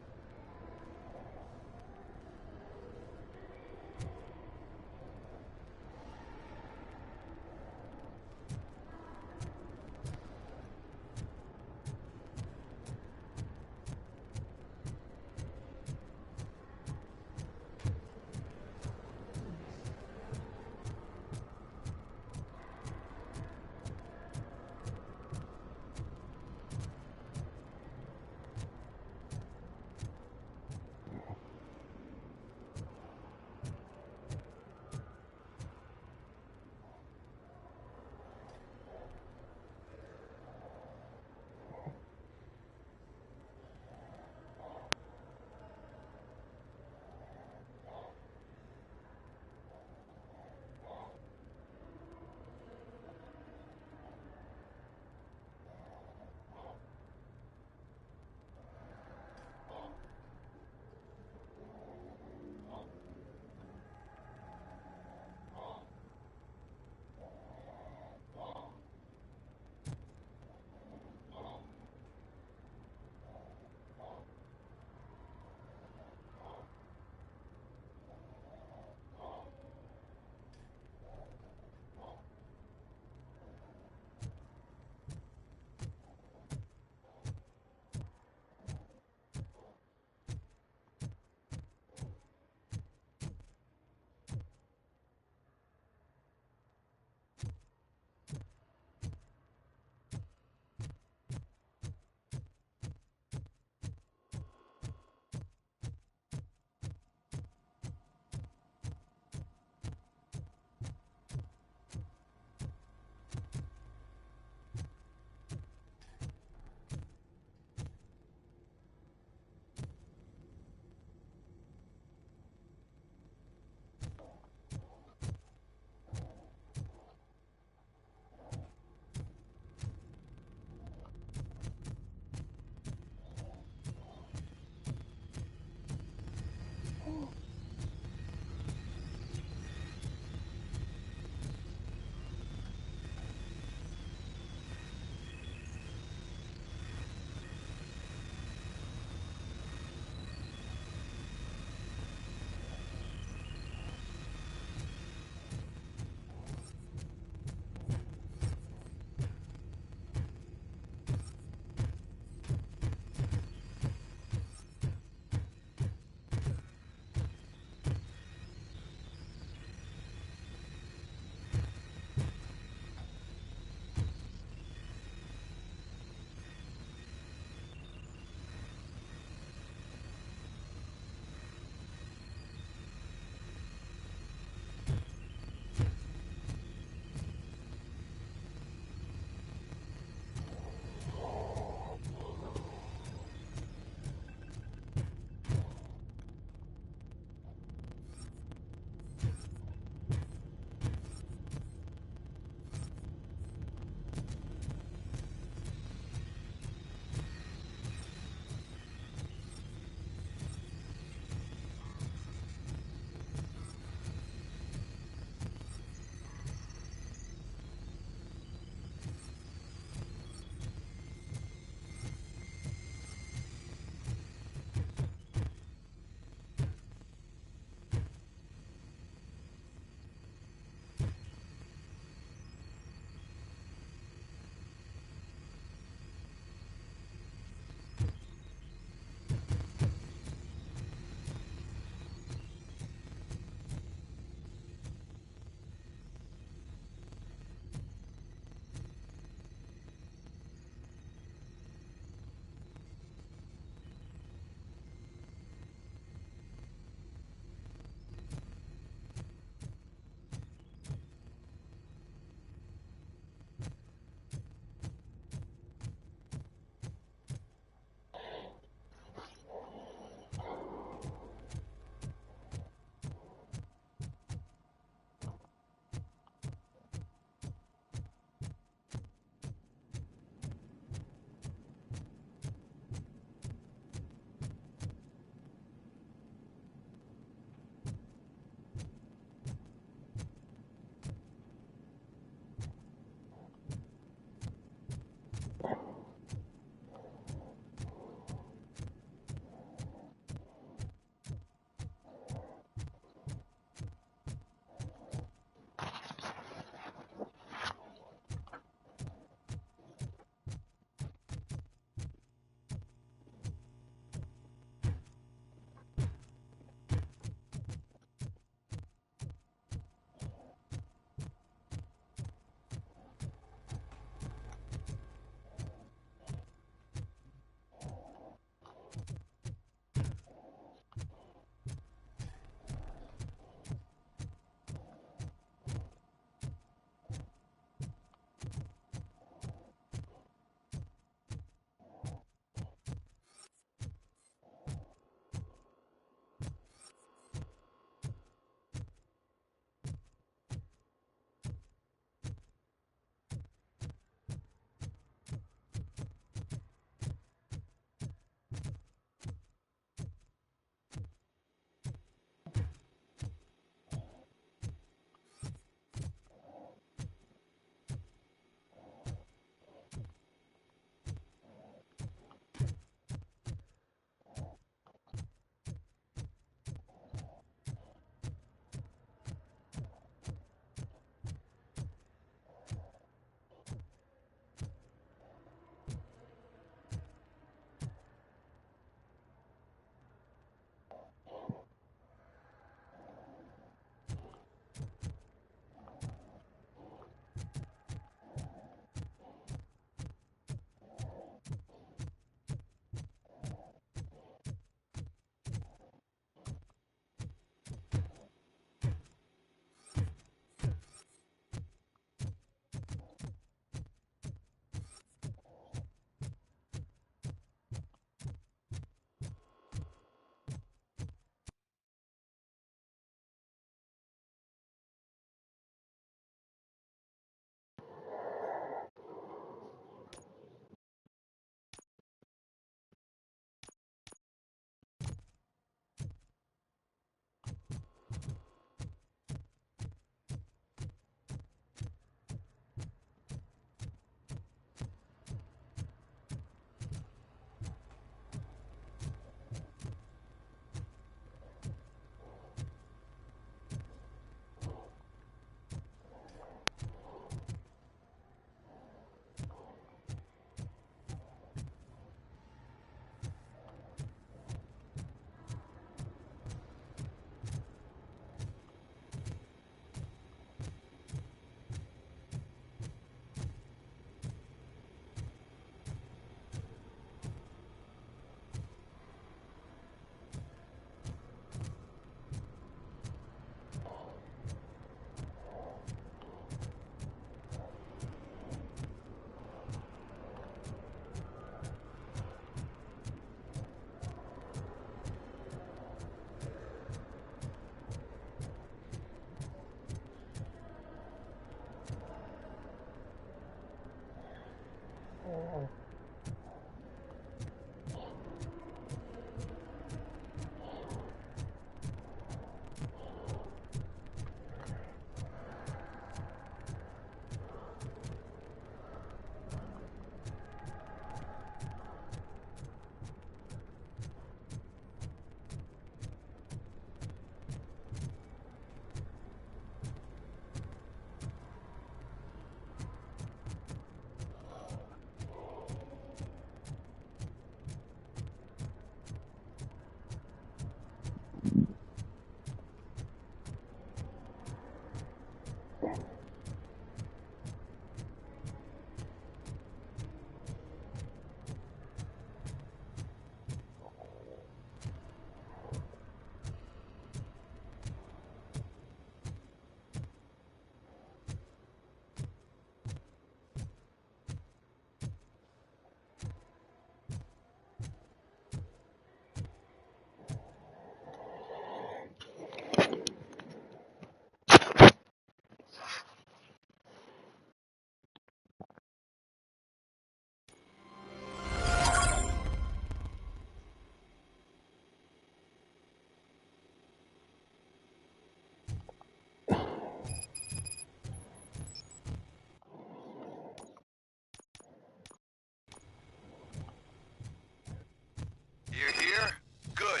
You're here? Good.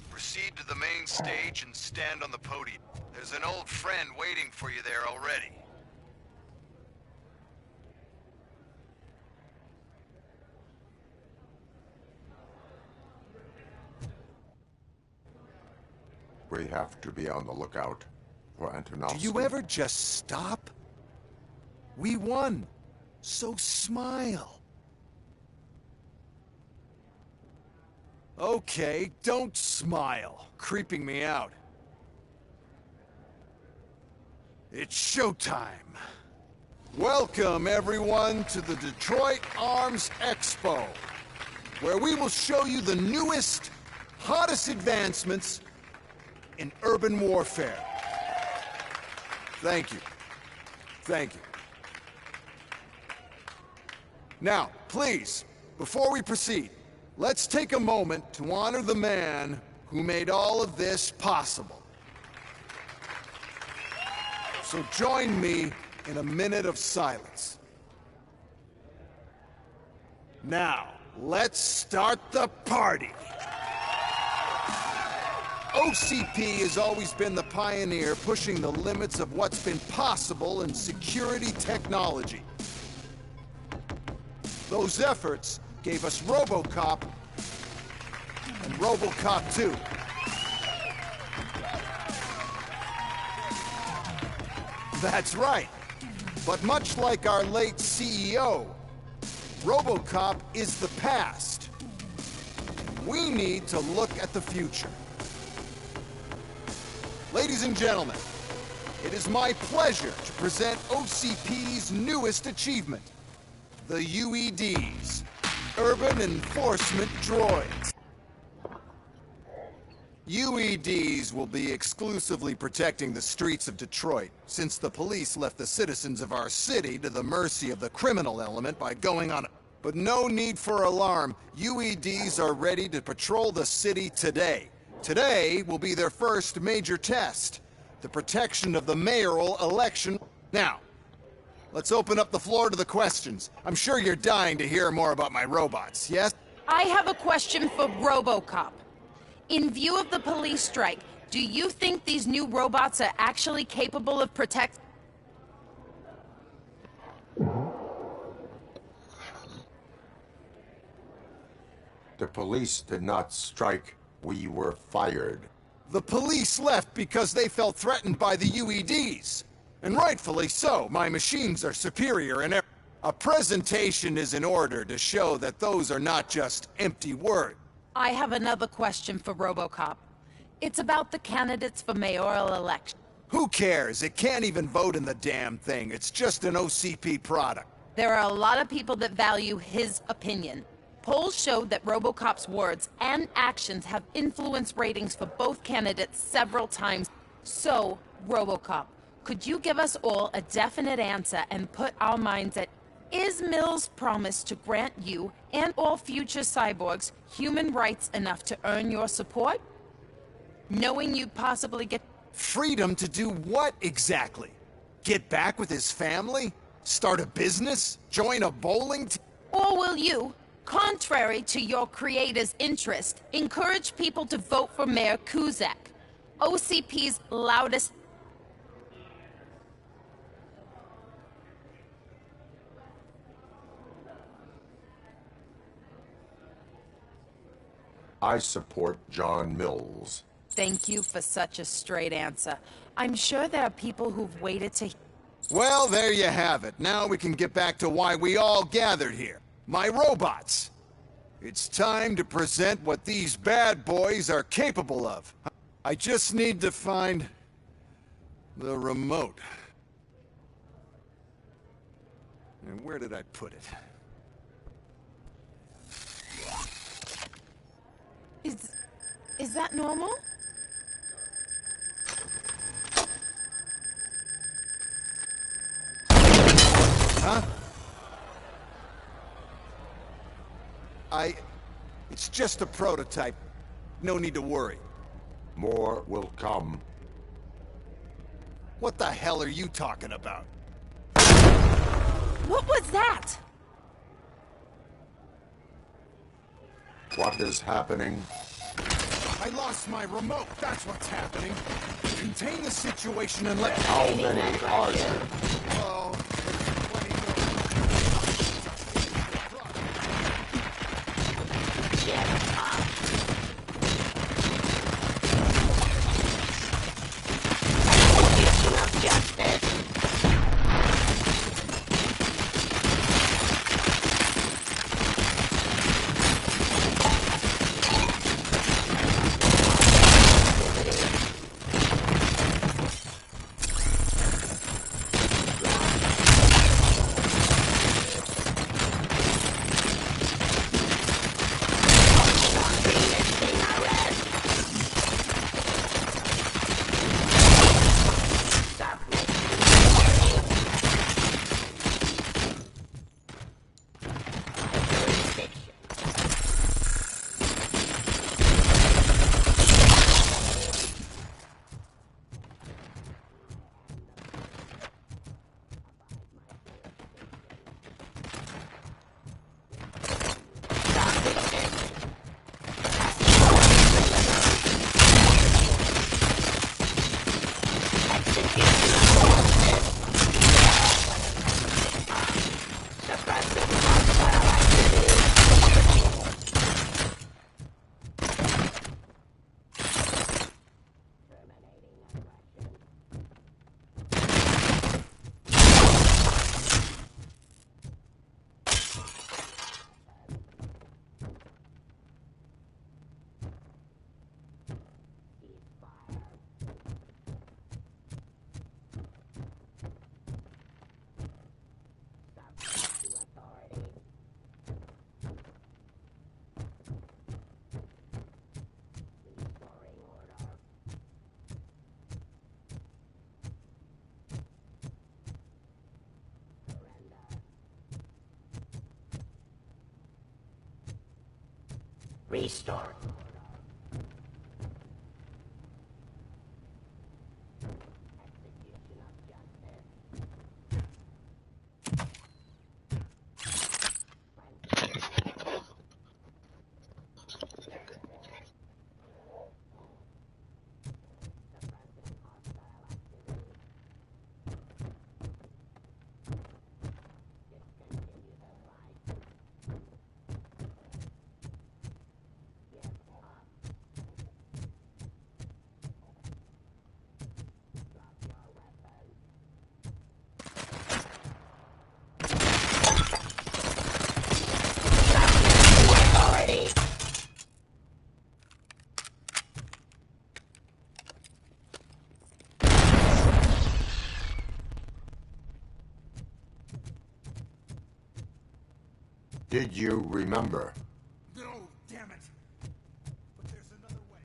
Proceed to the main stage and stand on the podium. There's an old friend waiting for you there already. We have to be on the lookout for Antonovsky. Do you ever just stop? We won. So smile. Okay, don't smile. Creeping me out. It's showtime. Welcome, everyone, to the Detroit Arms Expo, where we will show you the newest, hottest advancements in urban warfare. Thank you. Thank you. Now, please, before we proceed, let's take a moment to honor the man who made all of this possible. So join me in a minute of silence. Now, let's start the party. OCP has always been the pioneer pushing the limits of what's been possible in security technology. Those efforts gave us Robocop and Robocop 2. That's right. But much like our late CEO, Robocop is the past. We need to look at the future. Ladies and gentlemen, it is my pleasure to present OCP's newest achievement, the UEDs, Urban Enforcement Droids. UEDs will be exclusively protecting the streets of Detroit, since the police left the citizens of our city to the mercy of the criminal element by going on a... But no need for alarm. UEDs are ready to patrol the city today. Today will be their first major test, the protection of the mayoral election. Now, let's open up the floor to the questions. I'm sure you're dying to hear more about my robots, yes? I have a question for Robocop. In view of the police strike, do you think these new robots are actually capable of protect... The police did not strike. We were fired. The police left because they felt threatened by the UEDs. And rightfully so. My machines are superior and a presentation is in order to show that those are not just empty words. I have another question for Robocop. It's about the candidates for mayoral election. Who cares? It can't even vote in the damn thing. It's just an OCP product. There are a lot of people that value his opinion. Polls showed that Robocop's words and actions have influenced ratings for both candidates several times. So, Robocop, could you give us all a definite answer and put our minds at... Is Mills' promise to grant you and all future cyborgs human rights enough to earn your support? Knowing you'd possibly get... Freedom to do what exactly? Get back with his family? Start a business? Join a bowling team? Or will you, contrary to your creator's interest, encourage people to vote for Mayor Kuzak, OCP's loudest... I support John Mills. Thank you for such a straight answer. I'm sure there are people who've waited to... Well, there you have it. Now we can get back to why we all gathered here. My robots. It's time to present what these bad boys are capable of. I just need to find the remote. And where did I put it? Is that normal? Huh? It's just a prototype. No need to worry. More will come. What the hell are you talking about? What was that? What is happening? I lost my remote. That's what's happening. Contain the situation and let... How many are there? Oh, Restart. Did you remember? no, damn it. But there's another way.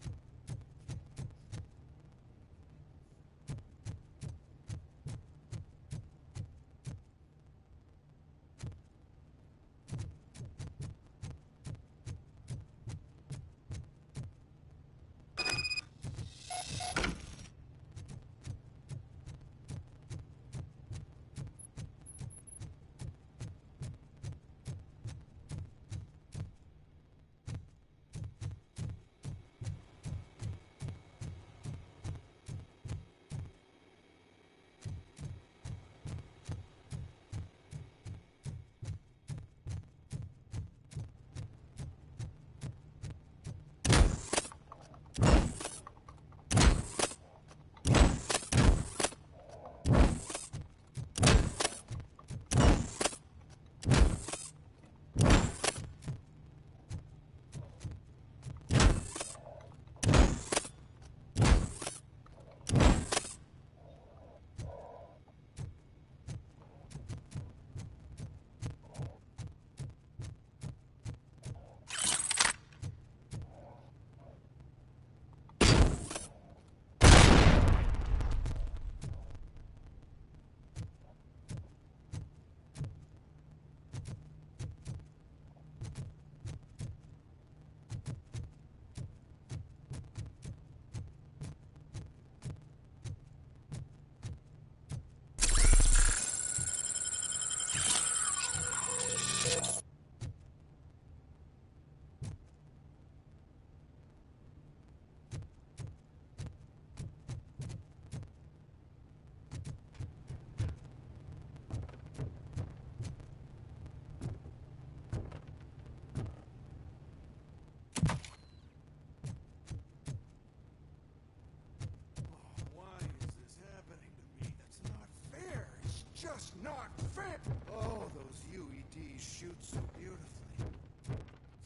just not fair! Oh, those UEDs shoot so beautifully.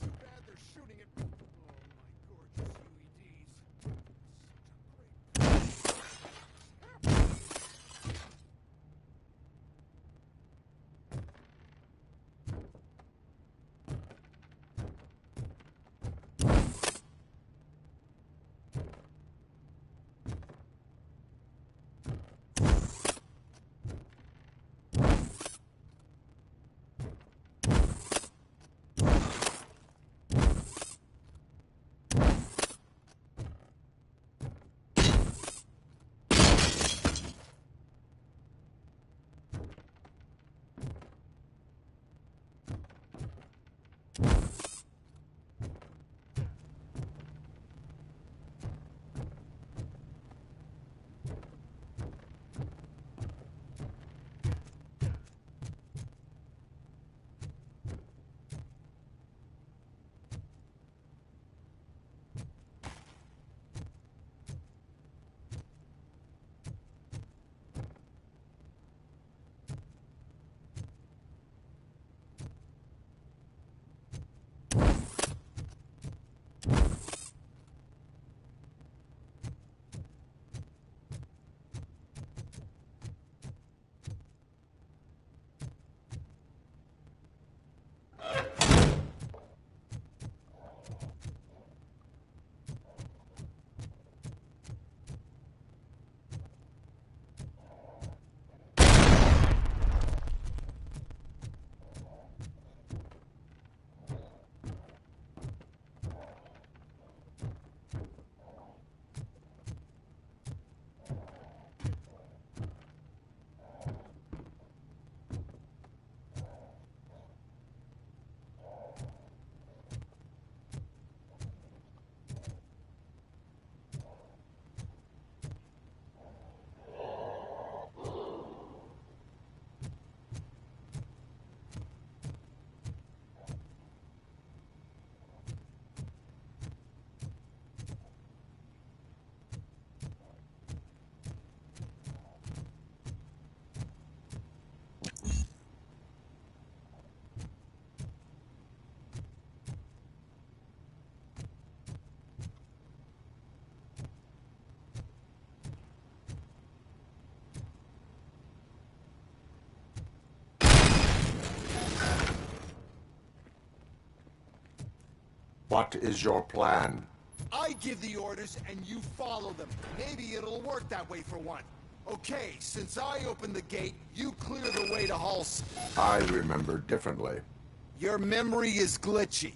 Too bad they're shooting at me. Oh, my gorgeous UEDs. What is your plan? I give the orders and you follow them. Maybe it'll work that way for one. Okay, since I opened the gate, you clear the way to Halsey. I remember differently. Your memory is glitchy.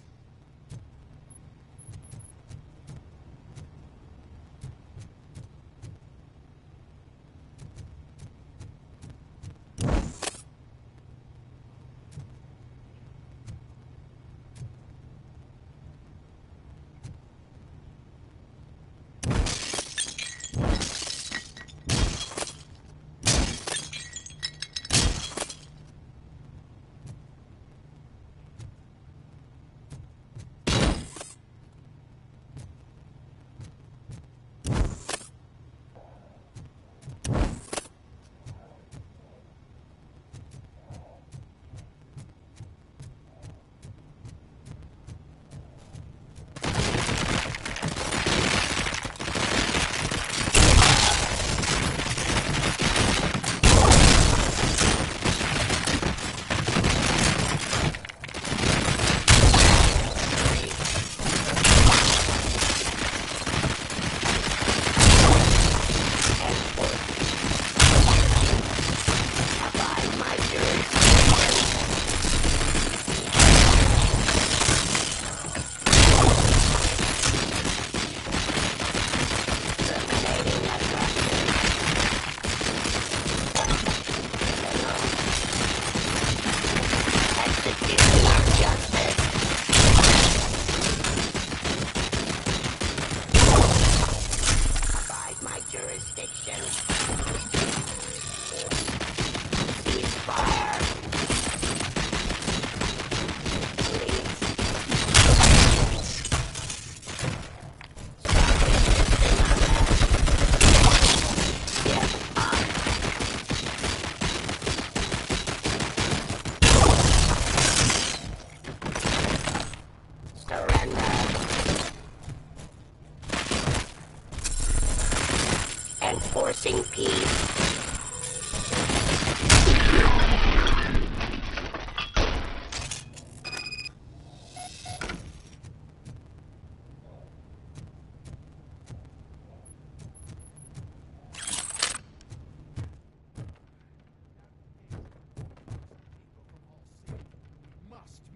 Must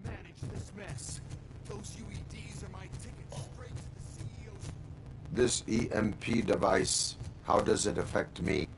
manage this mess. Those UEDs are my ticket straight to the CEO's. This EMP device, how does it affect me?